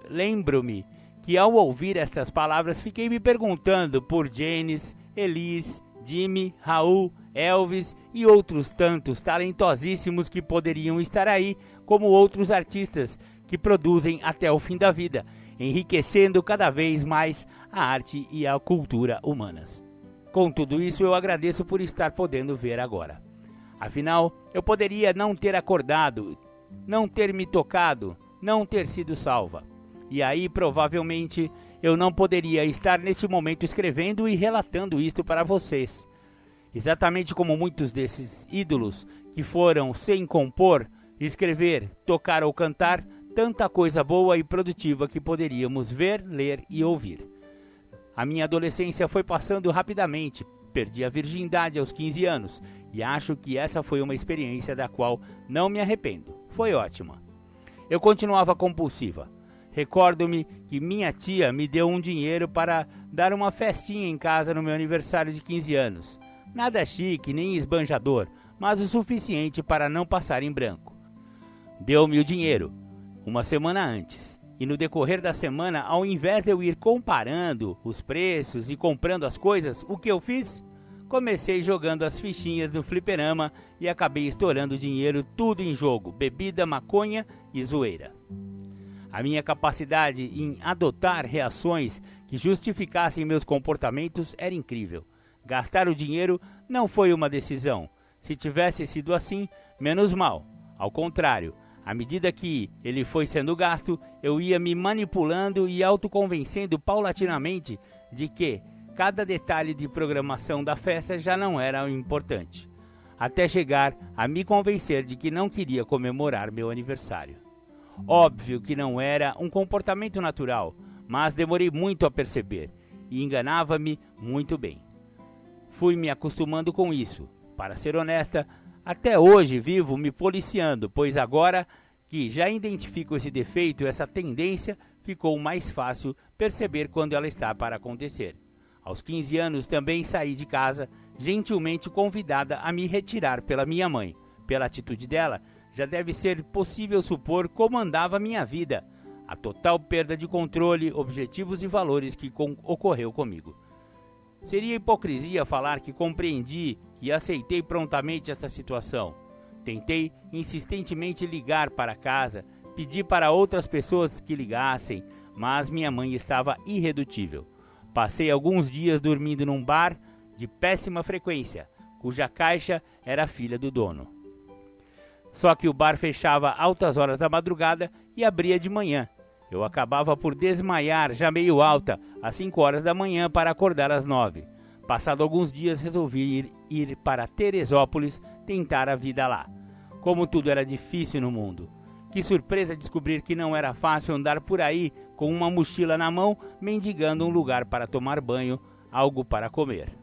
Lembro-me que ao ouvir estas palavras fiquei me perguntando por Janis, Elis, Jimmy, Raul, Elvis e outros tantos talentosíssimos que poderiam estar aí, como outros artistas que produzem até o fim da vida, enriquecendo cada vez mais a arte e a cultura humanas. Com tudo isso, eu agradeço por estar podendo ver agora. Afinal, eu poderia não ter acordado, não ter me tocado, não ter sido salva. E aí, provavelmente, eu não poderia estar neste momento escrevendo e relatando isto para vocês. Exatamente como muitos desses ídolos que foram sem compor, escrever, tocar ou cantar, tanta coisa boa e produtiva que poderíamos ver, ler e ouvir. A minha adolescência foi passando rapidamente, perdi a virgindade aos 15 anos e acho que essa foi uma experiência da qual não me arrependo. Foi ótima. Eu continuava compulsiva. Recordo-me que minha tia me deu um dinheiro para dar uma festinha em casa no meu aniversário de 15 anos. Nada chique nem esbanjador, mas o suficiente para não passar em branco. Deu-me o dinheiro uma semana antes, e no decorrer da semana, ao invés de eu ir comparando os preços e comprando as coisas, o que eu fiz? Comecei jogando as fichinhas no fliperama e acabei estourando dinheiro tudo em jogo, bebida, maconha e zoeira. A minha capacidade em adotar reações que justificassem meus comportamentos era incrível. Gastar o dinheiro não foi uma decisão. Se tivesse sido assim, menos mal. Ao contrário, à medida que ele foi sendo gasto, eu ia me manipulando e autoconvencendo paulatinamente de que, cada detalhe de programação da festa já não era importante, até chegar a me convencer de que não queria comemorar meu aniversário. Óbvio que não era um comportamento natural, mas demorei muito a perceber e enganava-me muito bem. Fui me acostumando com isso. Para ser honesta, até hoje vivo me policiando, pois agora que já identifico esse defeito, essa tendência, ficou mais fácil perceber quando ela está para acontecer. Aos 15 anos também saí de casa, gentilmente convidada a me retirar pela minha mãe. Pela atitude dela, já deve ser possível supor como andava a minha vida, a total perda de controle, objetivos e valores que ocorreu comigo. Seria hipocrisia falar que compreendi e aceitei prontamente essa situação. Tentei insistentemente ligar para casa, pedi para outras pessoas que ligassem, mas minha mãe estava irredutível. Passei alguns dias dormindo num bar de péssima frequência, cuja caixa era filha do dono. Só que o bar fechava altas horas da madrugada e abria de manhã. Eu acabava por desmaiar, já meio alta, às 5 horas da manhã para acordar às 9. Passado alguns dias, resolvi ir para Teresópolis tentar a vida lá. Como tudo era difícil no mundo. Que surpresa descobrir que não era fácil andar por aí com uma mochila na mão, mendigando um lugar para tomar banho, algo para comer.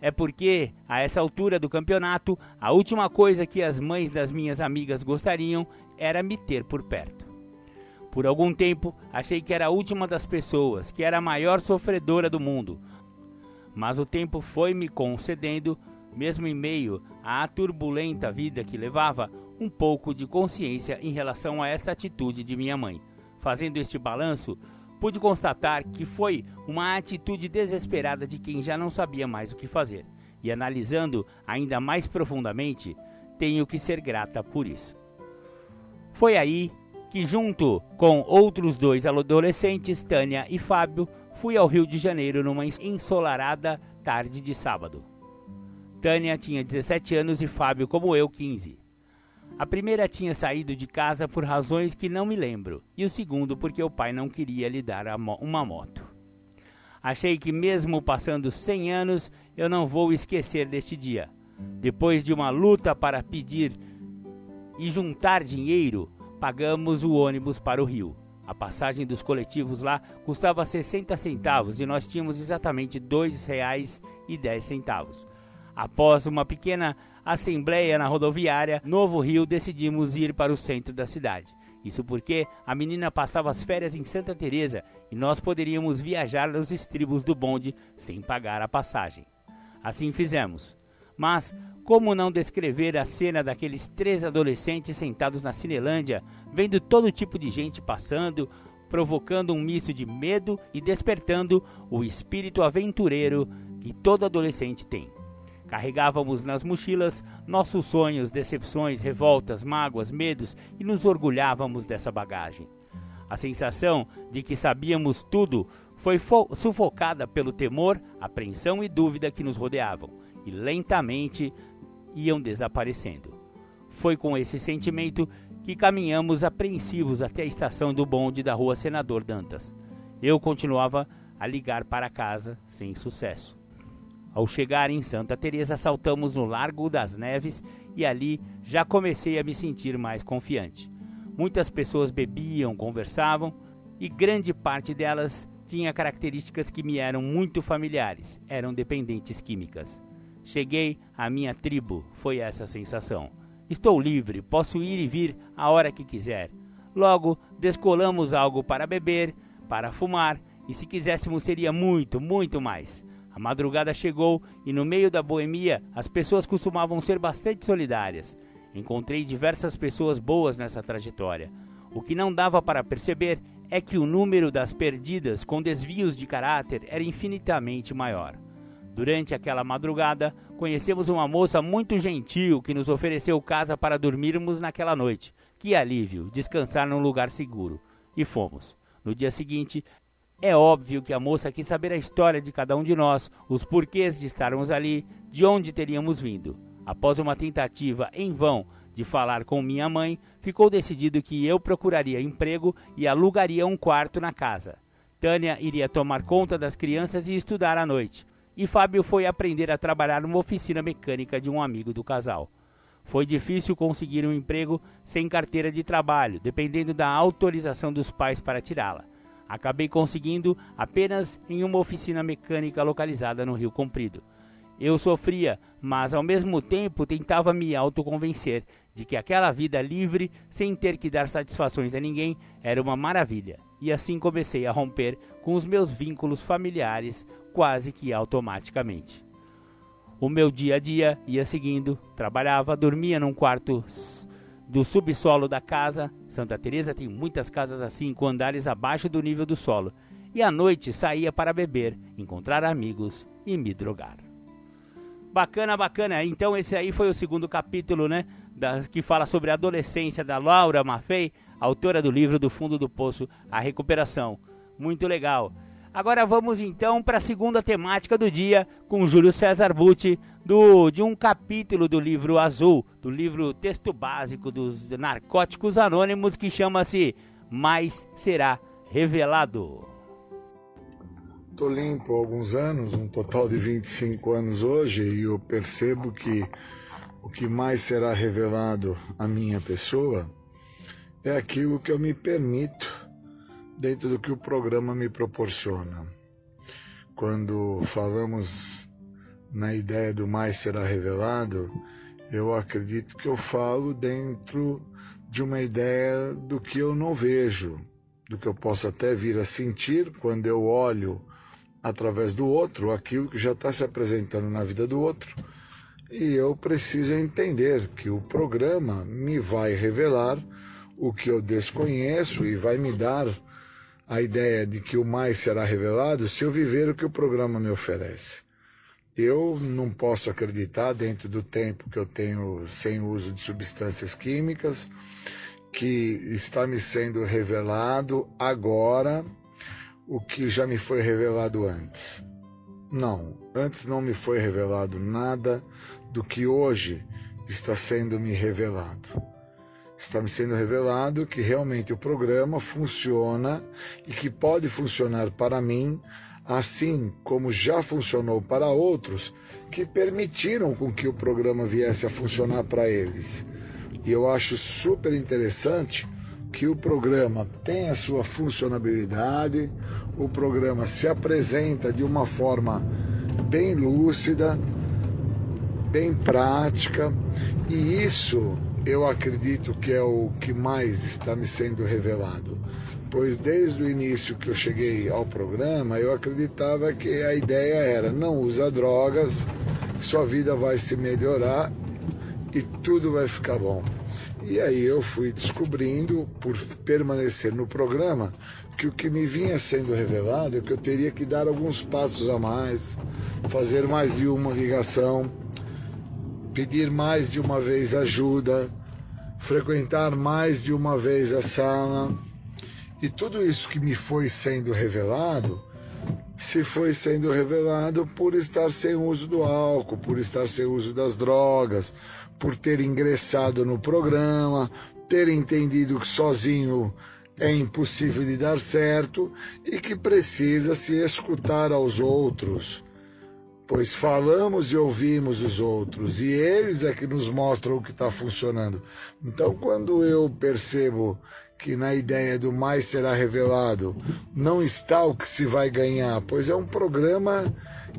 É porque, a essa altura do campeonato, a última coisa que as mães das minhas amigas gostariam era me ter por perto. Por algum tempo, achei que era a última das pessoas, que era a maior sofredora do mundo. Mas o tempo foi me concedendo, mesmo em meio à turbulenta vida que levava, um pouco de consciência em relação a esta atitude de minha mãe. Fazendo este balanço, pude constatar que foi uma atitude desesperada de quem já não sabia mais o que fazer. E analisando ainda mais profundamente, tenho que ser grata por isso. Foi aí que, junto com outros 2 adolescentes, Tânia e Fábio, fui ao Rio de Janeiro numa ensolarada tarde de sábado. Tânia tinha 17 anos e Fábio, como eu, 15. A primeira tinha saído de casa por razões que não me lembro, e o segundo porque o pai não queria lhe dar uma moto. Achei que mesmo passando 100 anos, eu não vou esquecer deste dia. Depois de uma luta para pedir e juntar dinheiro, pagamos o ônibus para o Rio. A passagem dos coletivos lá custava 60 centavos e nós tínhamos exatamente R$ 2,10. Após uma pequena assembleia na rodoviária Novo Rio, decidimos ir para o centro da cidade. Isso porque a menina passava as férias em Santa Teresa e nós poderíamos viajar nos estribos do bonde sem pagar a passagem. Assim fizemos. Mas como não descrever a cena daqueles 3 adolescentes sentados na Cinelândia, vendo todo tipo de gente passando, provocando um misto de medo e despertando o espírito aventureiro que todo adolescente tem. Carregávamos nas mochilas nossos sonhos, decepções, revoltas, mágoas, medos e nos orgulhávamos dessa bagagem. A sensação de que sabíamos tudo foi sufocada pelo temor, apreensão e dúvida que nos rodeavam e lentamente iam desaparecendo. Foi com esse sentimento que caminhamos apreensivos até a estação do bonde da rua Senador Dantas. Eu continuava a ligar para casa sem sucesso. Ao chegar em Santa Teresa, saltamos no Largo das Neves e ali já comecei a me sentir mais confiante. Muitas pessoas bebiam, conversavam e grande parte delas tinha características que me eram muito familiares, eram dependentes químicas. Cheguei à minha tribo, foi essa a sensação. Estou livre, posso ir e vir a hora que quiser. Logo, descolamos algo para beber, para fumar, e se quiséssemos seria muito, muito mais. A madrugada chegou e no meio da boemia as pessoas costumavam ser bastante solidárias. Encontrei diversas pessoas boas nessa trajetória. O que não dava para perceber é que o número das perdidas com desvios de caráter era infinitamente maior. Durante aquela madrugada, conhecemos uma moça muito gentil que nos ofereceu casa para dormirmos naquela noite. Que alívio, descansar num lugar seguro. E fomos. No dia seguinte, é óbvio que a moça quis saber a história de cada um de nós, os porquês de estarmos ali, de onde teríamos vindo. Após uma tentativa em vão de falar com minha mãe, ficou decidido que eu procuraria emprego e alugaria um quarto na casa. Tânia iria tomar conta das crianças e estudar à noite. E Fábio foi aprender a trabalhar numa oficina mecânica de um amigo do casal. Foi difícil conseguir um emprego sem carteira de trabalho, dependendo da autorização dos pais para tirá-la. Acabei conseguindo apenas em uma oficina mecânica localizada no Rio Comprido. Eu sofria, mas ao mesmo tempo tentava me autoconvencer de que aquela vida livre, sem ter que dar satisfações a ninguém, era uma maravilha. E assim comecei a romper com os meus vínculos familiares quase que automaticamente. O meu dia a dia ia seguindo, trabalhava, dormia num quarto do subsolo da casa. Santa Teresa tem muitas casas assim, com andares abaixo do nível do solo. E à noite saía para beber, encontrar amigos e me drogar. Bacana, bacana. Então esse aí foi o segundo capítulo, né? Que fala sobre a adolescência da Laura Maffei, autora do livro Do Fundo do Poço, A Recuperação. Muito legal. Agora vamos então para a segunda temática do dia com Júlio César Butti, de um capítulo do livro Azul, do livro texto básico dos Narcóticos Anônimos, que chama-se Mais Será Revelado. Estou limpo há alguns anos, um total de 25 anos hoje, e eu percebo que o que mais será revelado à minha pessoa é aquilo que eu me permito dentro do que o programa me proporciona. Quando falamos na ideia do mais será revelado, eu acredito que eu falo dentro de uma ideia do que eu não vejo, do que eu posso até vir a sentir quando eu olho através do outro, aquilo que já está se apresentando na vida do outro, e eu preciso entender que o programa me vai revelar o que eu desconheço e vai me dar a ideia de que o mais será revelado se eu viver o que o programa me oferece. Eu não posso acreditar, dentro do tempo que eu tenho sem uso de substâncias químicas, que está me sendo revelado agora o que já me foi revelado antes. Não, antes não me foi revelado nada do que hoje está sendo me revelado. Está me sendo revelado que realmente o programa funciona e que pode funcionar para mim, assim como já funcionou para outros que permitiram com que o programa viesse a funcionar para eles. E eu acho super interessante que o programa tem a sua funcionabilidade, o programa se apresenta de uma forma bem lúcida, bem prática, e isso eu acredito que é o que mais está me sendo revelado. Pois desde o início que eu cheguei ao programa, eu acreditava que a ideia era: não usa drogas, sua vida vai se melhorar e tudo vai ficar bom. E aí eu fui descobrindo, por permanecer no programa, que o que me vinha sendo revelado é que eu teria que dar alguns passos a mais, fazer mais de uma ligação, pedir mais de uma vez ajuda, frequentar mais de uma vez a sala. E tudo isso que me foi sendo revelado, se foi sendo revelado por estar sem uso do álcool, por estar sem uso das drogas, por ter ingressado no programa, ter entendido que sozinho é impossível de dar certo e que precisa se escutar aos outros, pois falamos e ouvimos os outros, e eles é que nos mostram o que está funcionando. Então, quando eu percebo que na ideia do mais será revelado não está o que se vai ganhar, pois é um programa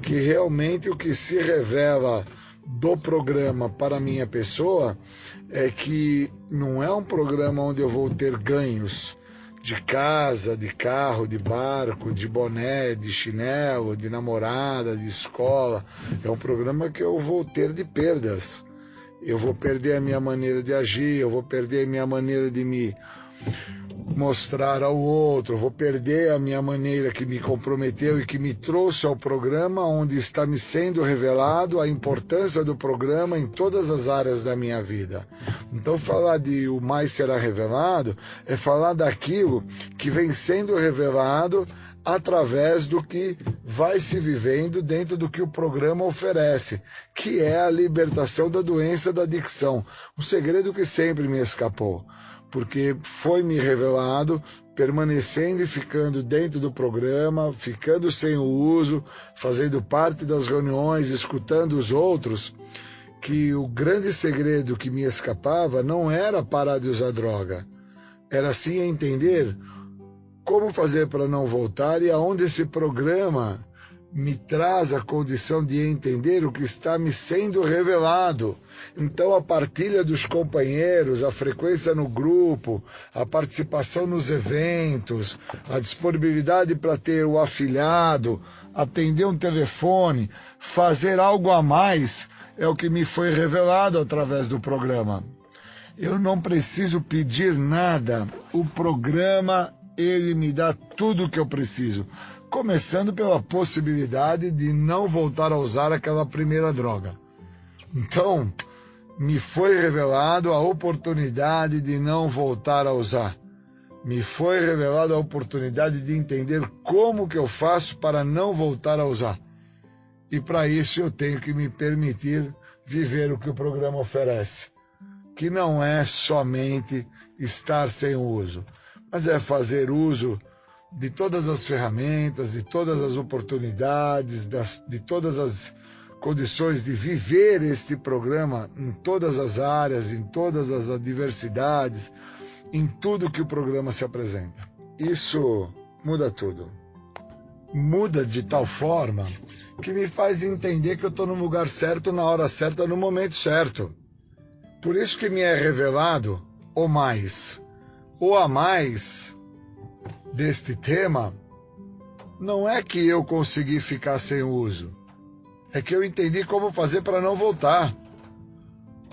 que realmente o que se revela do programa para a minha pessoa é que não é um programa onde eu vou ter ganhos de casa, de carro, de barco, de boné, de chinelo, de namorada, de escola. É um programa que eu vou ter de perdas. Eu vou perder a minha maneira de agir, eu vou perder a minha maneira de me mostrar ao outro, eu vou perder a minha maneira que me comprometeu e que me trouxe ao programa, onde está me sendo revelado a importância do programa em todas as áreas da minha vida. Então, falar de o mais será revelado é falar daquilo que vem sendo revelado através do que vai se vivendo dentro do que o programa oferece, que é a libertação da doença da adicção, um segredo que sempre me escapou, porque foi me revelado permanecendo e ficando dentro do programa, ficando sem o uso, fazendo parte das reuniões, escutando os outros, que o grande segredo que me escapava não era parar de usar droga, era sim entender como fazer para não voltar e aonde esse programa me traz a condição de entender o que está me sendo revelado. Então a partilha dos companheiros, a frequência no grupo, a participação nos eventos, a disponibilidade para ter o afilhado, atender um telefone, fazer algo a mais, é o que me foi revelado através do programa. Eu não preciso pedir nada, o programa, ele me dá tudo o que eu preciso. Começando pela possibilidade de não voltar a usar aquela primeira droga. Então, me foi revelado a oportunidade de não voltar a usar. Me foi revelado a oportunidade de entender como que eu faço para não voltar a usar. E para isso eu tenho que me permitir viver o que o programa oferece. Que não é somente estar sem o uso, mas é fazer uso de todas as ferramentas, de todas as oportunidades, de todas as condições de viver este programa em todas as áreas, em todas as adversidades, em tudo que o programa se apresenta. Isso muda tudo. Muda de tal forma que me faz entender que eu estou no lugar certo, na hora certa, no momento certo. Por isso que me é revelado o mais. O a mais deste tema não é que eu consegui ficar sem o uso, é que eu entendi como fazer para não voltar,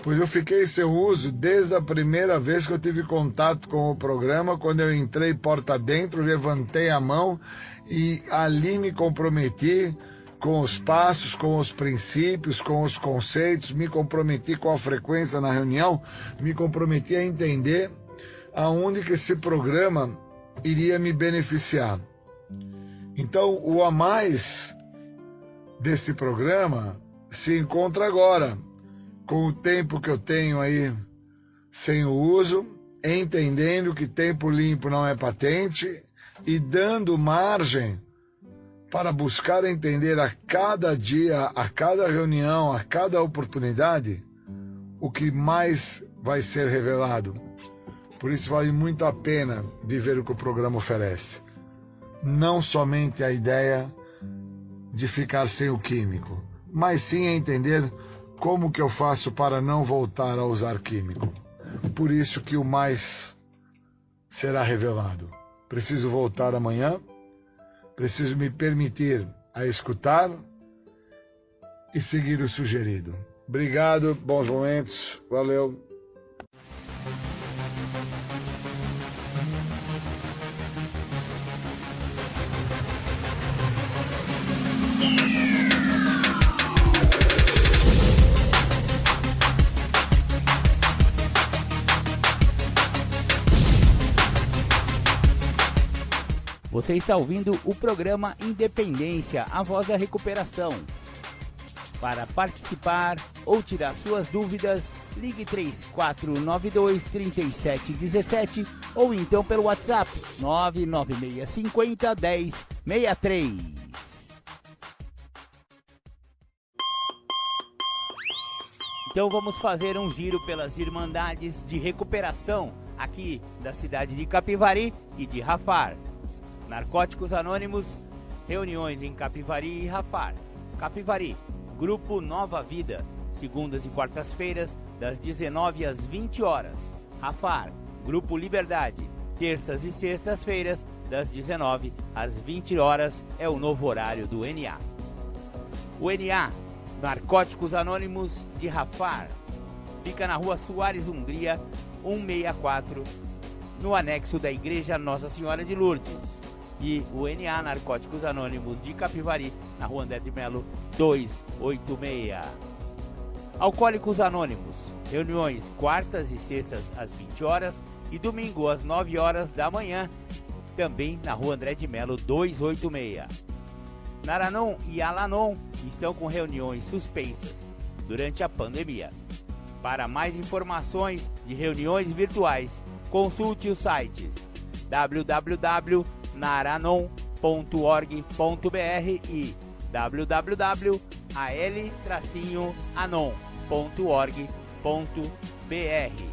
pois eu fiquei sem uso desde a primeira vez que eu tive contato com o programa, quando eu entrei porta dentro, levantei a mão e ali me comprometi com os passos, com os princípios, com os conceitos, me comprometi com a frequência na reunião, me comprometi a entender aonde que esse programa iria me beneficiar. Então, o a mais desse programa se encontra agora, com o tempo que eu tenho aí sem o uso, entendendo que tempo limpo não é patente e dando margem para buscar entender a cada dia, a cada reunião, a cada oportunidade, o que mais vai ser revelado. Por isso vale muito a pena viver o que o programa oferece. Não somente a ideia de ficar sem o químico, mas sim entender como que eu faço para não voltar a usar químico. Por isso que o mais será revelado. Preciso voltar amanhã, preciso me permitir a escutar e seguir o sugerido. Obrigado, bons momentos, valeu. Você está ouvindo o programa Independência, a voz da recuperação. Para participar ou tirar suas dúvidas, ligue 3492-3717 ou então pelo WhatsApp 99650-1063. Então vamos fazer um giro pelas Irmandades de Recuperação aqui da cidade de Capivari e de Rafar. Narcóticos Anônimos, reuniões em Capivari e Rafar. Capivari, Grupo Nova Vida, segundas e quartas-feiras, das 19 às 20 horas. Rafar, Grupo Liberdade, terças e sextas-feiras, das 19 às 20 horas, é o novo horário do NA. O NA, Narcóticos Anônimos de Rafar, fica na Rua Soares Hungria, 164, no anexo da Igreja Nossa Senhora de Lourdes. E o NA Narcóticos Anônimos de Capivari, na Rua André de Melo, 286. Alcoólicos Anônimos, reuniões quartas e sextas às 20 horas e domingo às 9 horas da manhã, também na Rua André de Melo, 286. Naranon e Alanon estão com reuniões suspensas durante a pandemia. Para mais informações de reuniões virtuais, consulte os sites www.naranon.org.br e www.al-anon.org.br.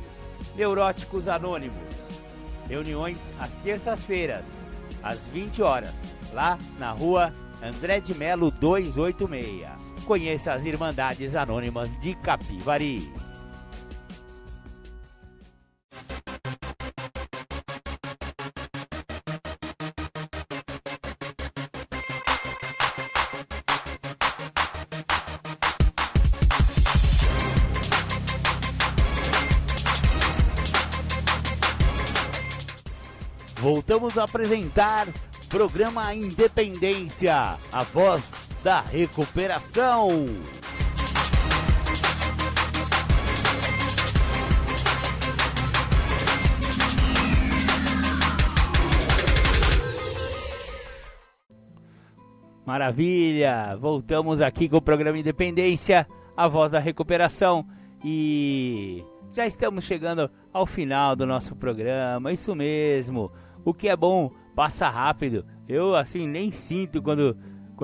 Neuróticos Anônimos. Reuniões às terças-feiras, às 20 horas, lá na rua André de Melo 286. Conheça as Irmandades Anônimas de Capivari. Voltamos a apresentar Programa Independência, a voz da recuperação. Maravilha! Voltamos aqui com o Programa Independência, a voz da recuperação. E já estamos chegando ao final do nosso programa, isso mesmo. O que é bom passa rápido. Eu assim nem sinto quando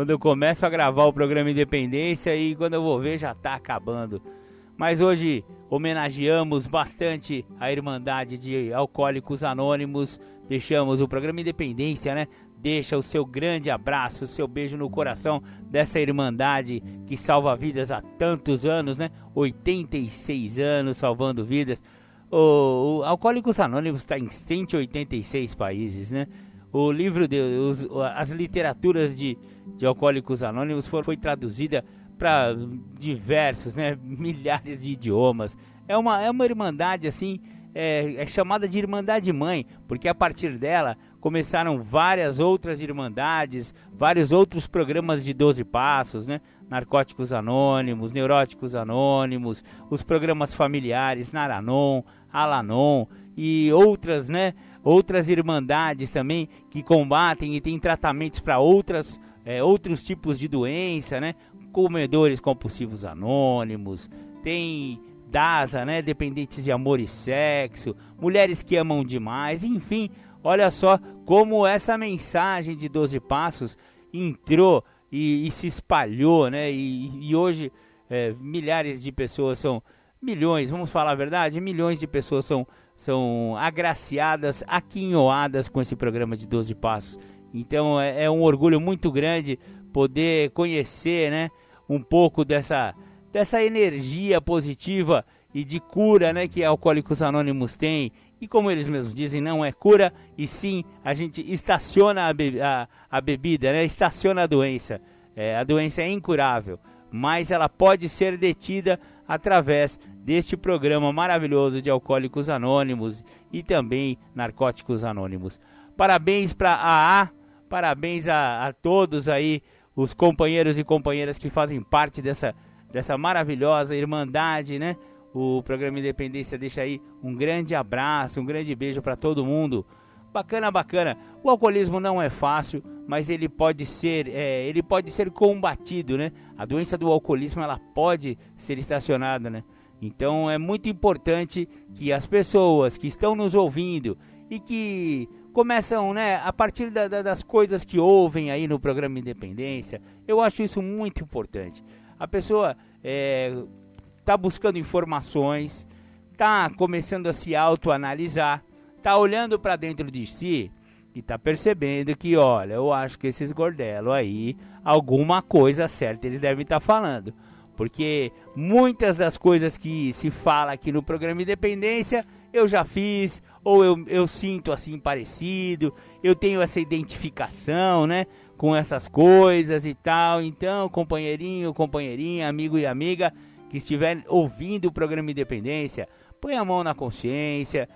eu começo a gravar o Programa Independência e quando eu vou ver já está acabando. Mas hoje homenageamos bastante a Irmandade de Alcoólicos Anônimos. Deixamos o Programa Independência, né? Deixa o seu grande abraço, o seu beijo no coração dessa Irmandade que salva vidas há tantos anos, né? 86 anos salvando vidas. O Alcoólicos Anônimos está em 186 países, né? O livro as literaturas de Alcoólicos Anônimos foi traduzida para diversos, né? Milhares de idiomas. É uma irmandade assim, é chamada de Irmandade Mãe, porque a partir dela começaram várias outras irmandades, vários outros programas de 12 passos, né? Narcóticos Anônimos, Neuróticos Anônimos, os programas familiares, Naranon, Alanon e outras, né? Outras irmandades também que combatem e têm tratamentos para outros tipos de doença, né? Comedores compulsivos anônimos, tem DASA, né? Dependentes de amor e sexo, mulheres que amam demais, enfim, olha só como essa mensagem de 12 passos entrou e se espalhou, né? E hoje milhares de pessoas milhões, vamos falar a verdade, milhões de pessoas são agraciadas, aquinhoadas com esse programa de 12 passos. Então é um orgulho muito grande poder conhecer, né, um pouco dessa energia positiva e de cura, né, que Alcoólicos Anônimos tem. E como eles mesmos dizem, não é cura, e sim a gente estaciona a bebida, né, estaciona a doença. A doença é incurável, mas ela pode ser detida através deste programa maravilhoso de Alcoólicos Anônimos e também Narcóticos Anônimos. Parabéns para a AA, parabéns a todos aí, os companheiros e companheiras que fazem parte dessa maravilhosa irmandade, né? O Programa Independência deixa aí um grande abraço, um grande beijo para todo mundo. Bacana, bacana. O alcoolismo não é fácil, mas ele pode ser combatido, né? A doença do alcoolismo, ela pode ser estacionada, né? Então é muito importante que as pessoas que estão nos ouvindo e que começam, né, a partir das coisas que ouvem aí no Programa Independência, eu acho isso muito importante. A pessoa está buscando informações, está começando a se autoanalisar, está olhando para dentro de si e está percebendo que, olha, eu acho que esses gordelos aí, alguma coisa certa eles devem estar falando. Porque muitas das coisas que se fala aqui no Programa Independência, eu já fiz, ou eu sinto assim parecido, eu tenho essa identificação, né, com essas coisas e tal. Então, companheirinho, companheirinha, amigo e amiga que estiver ouvindo o Programa Independência, põe a mão na consciência,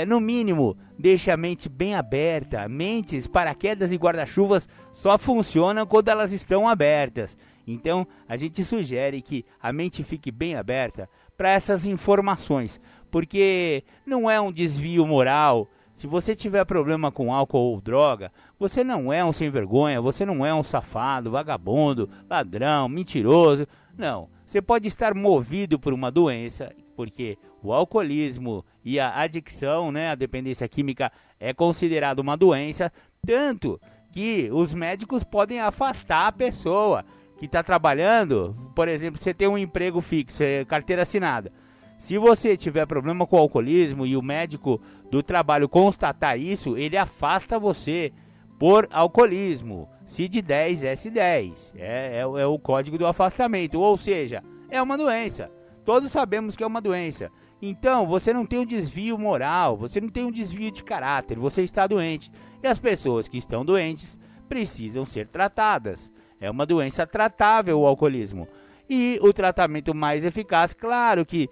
no mínimo, deixe a mente bem aberta. Mentes, paraquedas e guarda-chuvas só funcionam quando elas estão abertas. Então, a gente sugere que a mente fique bem aberta para essas informações, porque não é um desvio moral. Se você tiver problema com álcool ou droga, você não é um sem vergonha, você não é um safado, vagabundo, ladrão, mentiroso. Não, você pode estar movido por uma doença, porque o alcoolismo e a adicção, né, a dependência química é considerado uma doença, tanto que os médicos podem afastar a pessoa que está trabalhando. Por exemplo, você tem um emprego fixo, carteira assinada. Se você tiver problema com o alcoolismo e o médico do trabalho constatar isso, ele afasta você por alcoolismo. CID-10, S10, é o código do afastamento, ou seja, é uma doença. Todos sabemos que é uma doença. Então, você não tem um desvio moral, você não tem um desvio de caráter, você está doente. E as pessoas que estão doentes precisam ser tratadas. É uma doença tratável o alcoolismo. E o tratamento mais eficaz, claro que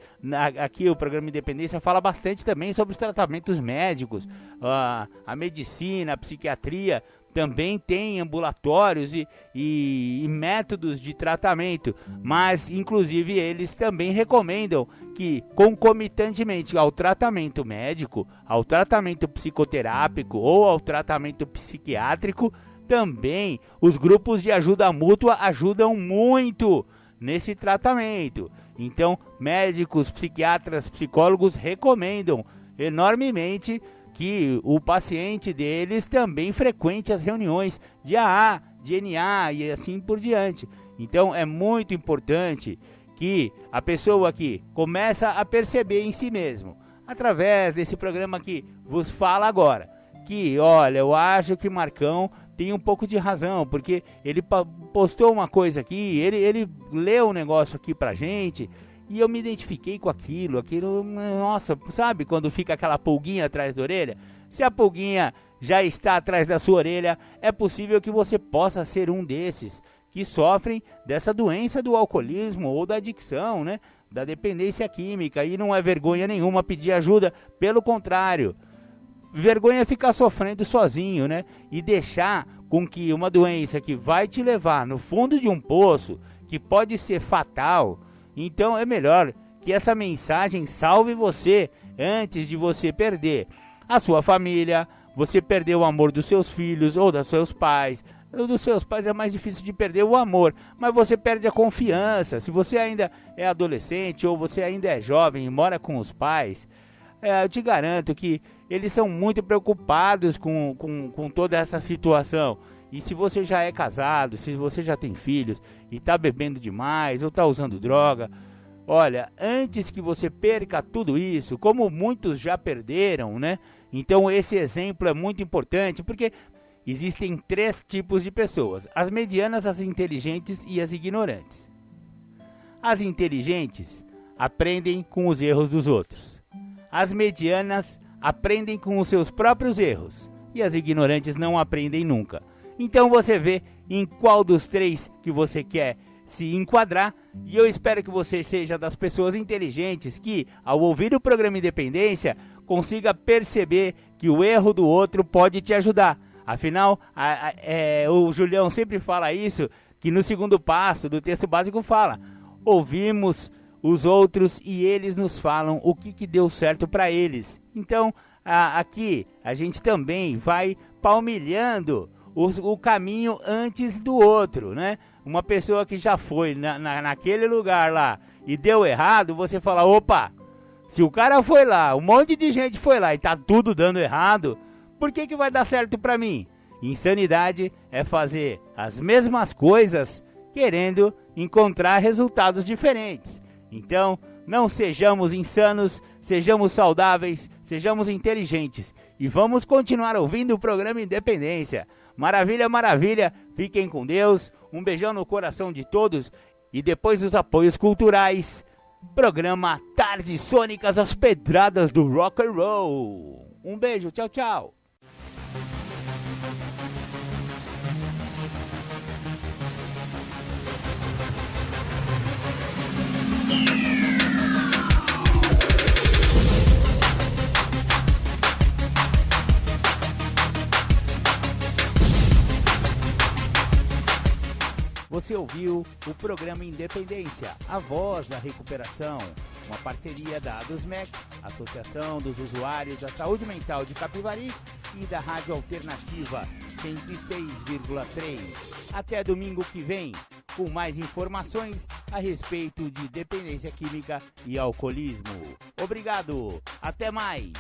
aqui o programa Independência fala bastante também sobre os tratamentos médicos. A medicina, a psiquiatria também tem ambulatórios e métodos de tratamento, mas inclusive eles também recomendam que concomitantemente ao tratamento médico, ao tratamento psicoterápico ou ao tratamento psiquiátrico, também os grupos de ajuda mútua ajudam muito nesse tratamento. Então, médicos, psiquiatras, psicólogos recomendam enormemente que o paciente deles também frequente as reuniões de AA, de NA e assim por diante. Então, é muito importante que a pessoa aqui comece a perceber em si mesmo, através desse programa que vos fala agora, que, olha, eu acho que Marcão tem um pouco de razão, porque ele postou uma coisa aqui, ele leu um negócio aqui pra gente, e eu me identifiquei com aquilo, nossa, sabe quando fica aquela pulguinha atrás da orelha? Se a pulguinha já está atrás da sua orelha, é possível que você possa ser um desses que sofrem dessa doença do alcoolismo ou da adicção, né? Da dependência química, e não é vergonha nenhuma pedir ajuda, pelo contrário. Vergonha é ficar sofrendo sozinho, né? E deixar com que uma doença que vai te levar no fundo de um poço, que pode ser fatal. Então é melhor que essa mensagem salve você antes de você perder a sua família, você perder o amor dos seus filhos ou dos seus pais. Dos seus pais é mais difícil de perder o amor, mas você perde a confiança. Se você ainda é adolescente ou você ainda é jovem e mora com os pais, eu te garanto que eles são muito preocupados com toda essa situação. E se você já é casado, se você já tem filhos e está bebendo demais ou está usando droga, olha, antes que você perca tudo isso, como muitos já perderam, né? Então esse exemplo é muito importante, porque existem 3 tipos de pessoas: as medianas, as inteligentes e as ignorantes. As inteligentes aprendem com os erros dos outros. As medianas aprendem com os seus próprios erros. E as ignorantes não aprendem nunca. Então você vê em qual dos 3 que você quer se enquadrar. E eu espero que você seja das pessoas inteligentes que, ao ouvir o programa Independência, consiga perceber que o erro do outro pode te ajudar. Afinal, o Julião sempre fala isso, que no segundo passo do texto básico fala: ouvimos os outros e eles nos falam o que deu certo para eles. Então, aqui a gente também vai palmilhando o caminho antes do outro, né? Uma pessoa que já foi naquele lugar lá e deu errado, você fala: opa, se o cara foi lá, um monte de gente foi lá e tá tudo dando errado, por que vai dar certo pra mim? Insanidade é fazer as mesmas coisas querendo encontrar resultados diferentes. Então, não sejamos insanos, sejamos saudáveis, sejamos inteligentes e vamos continuar ouvindo o programa Independência. Maravilha, maravilha, fiquem com Deus, um beijão no coração de todos e depois dos apoios culturais, programa Tardes Sônicas, as pedradas do rock and roll. Um beijo, tchau, tchau. Você ouviu o programa Independência, a voz da recuperação, uma parceria da ADUSMEC, Associação dos Usuários da Saúde Mental de Capivari, e da Rádio Alternativa 106,3. Até domingo que vem, com mais informações a respeito de dependência química e alcoolismo. Obrigado, até mais!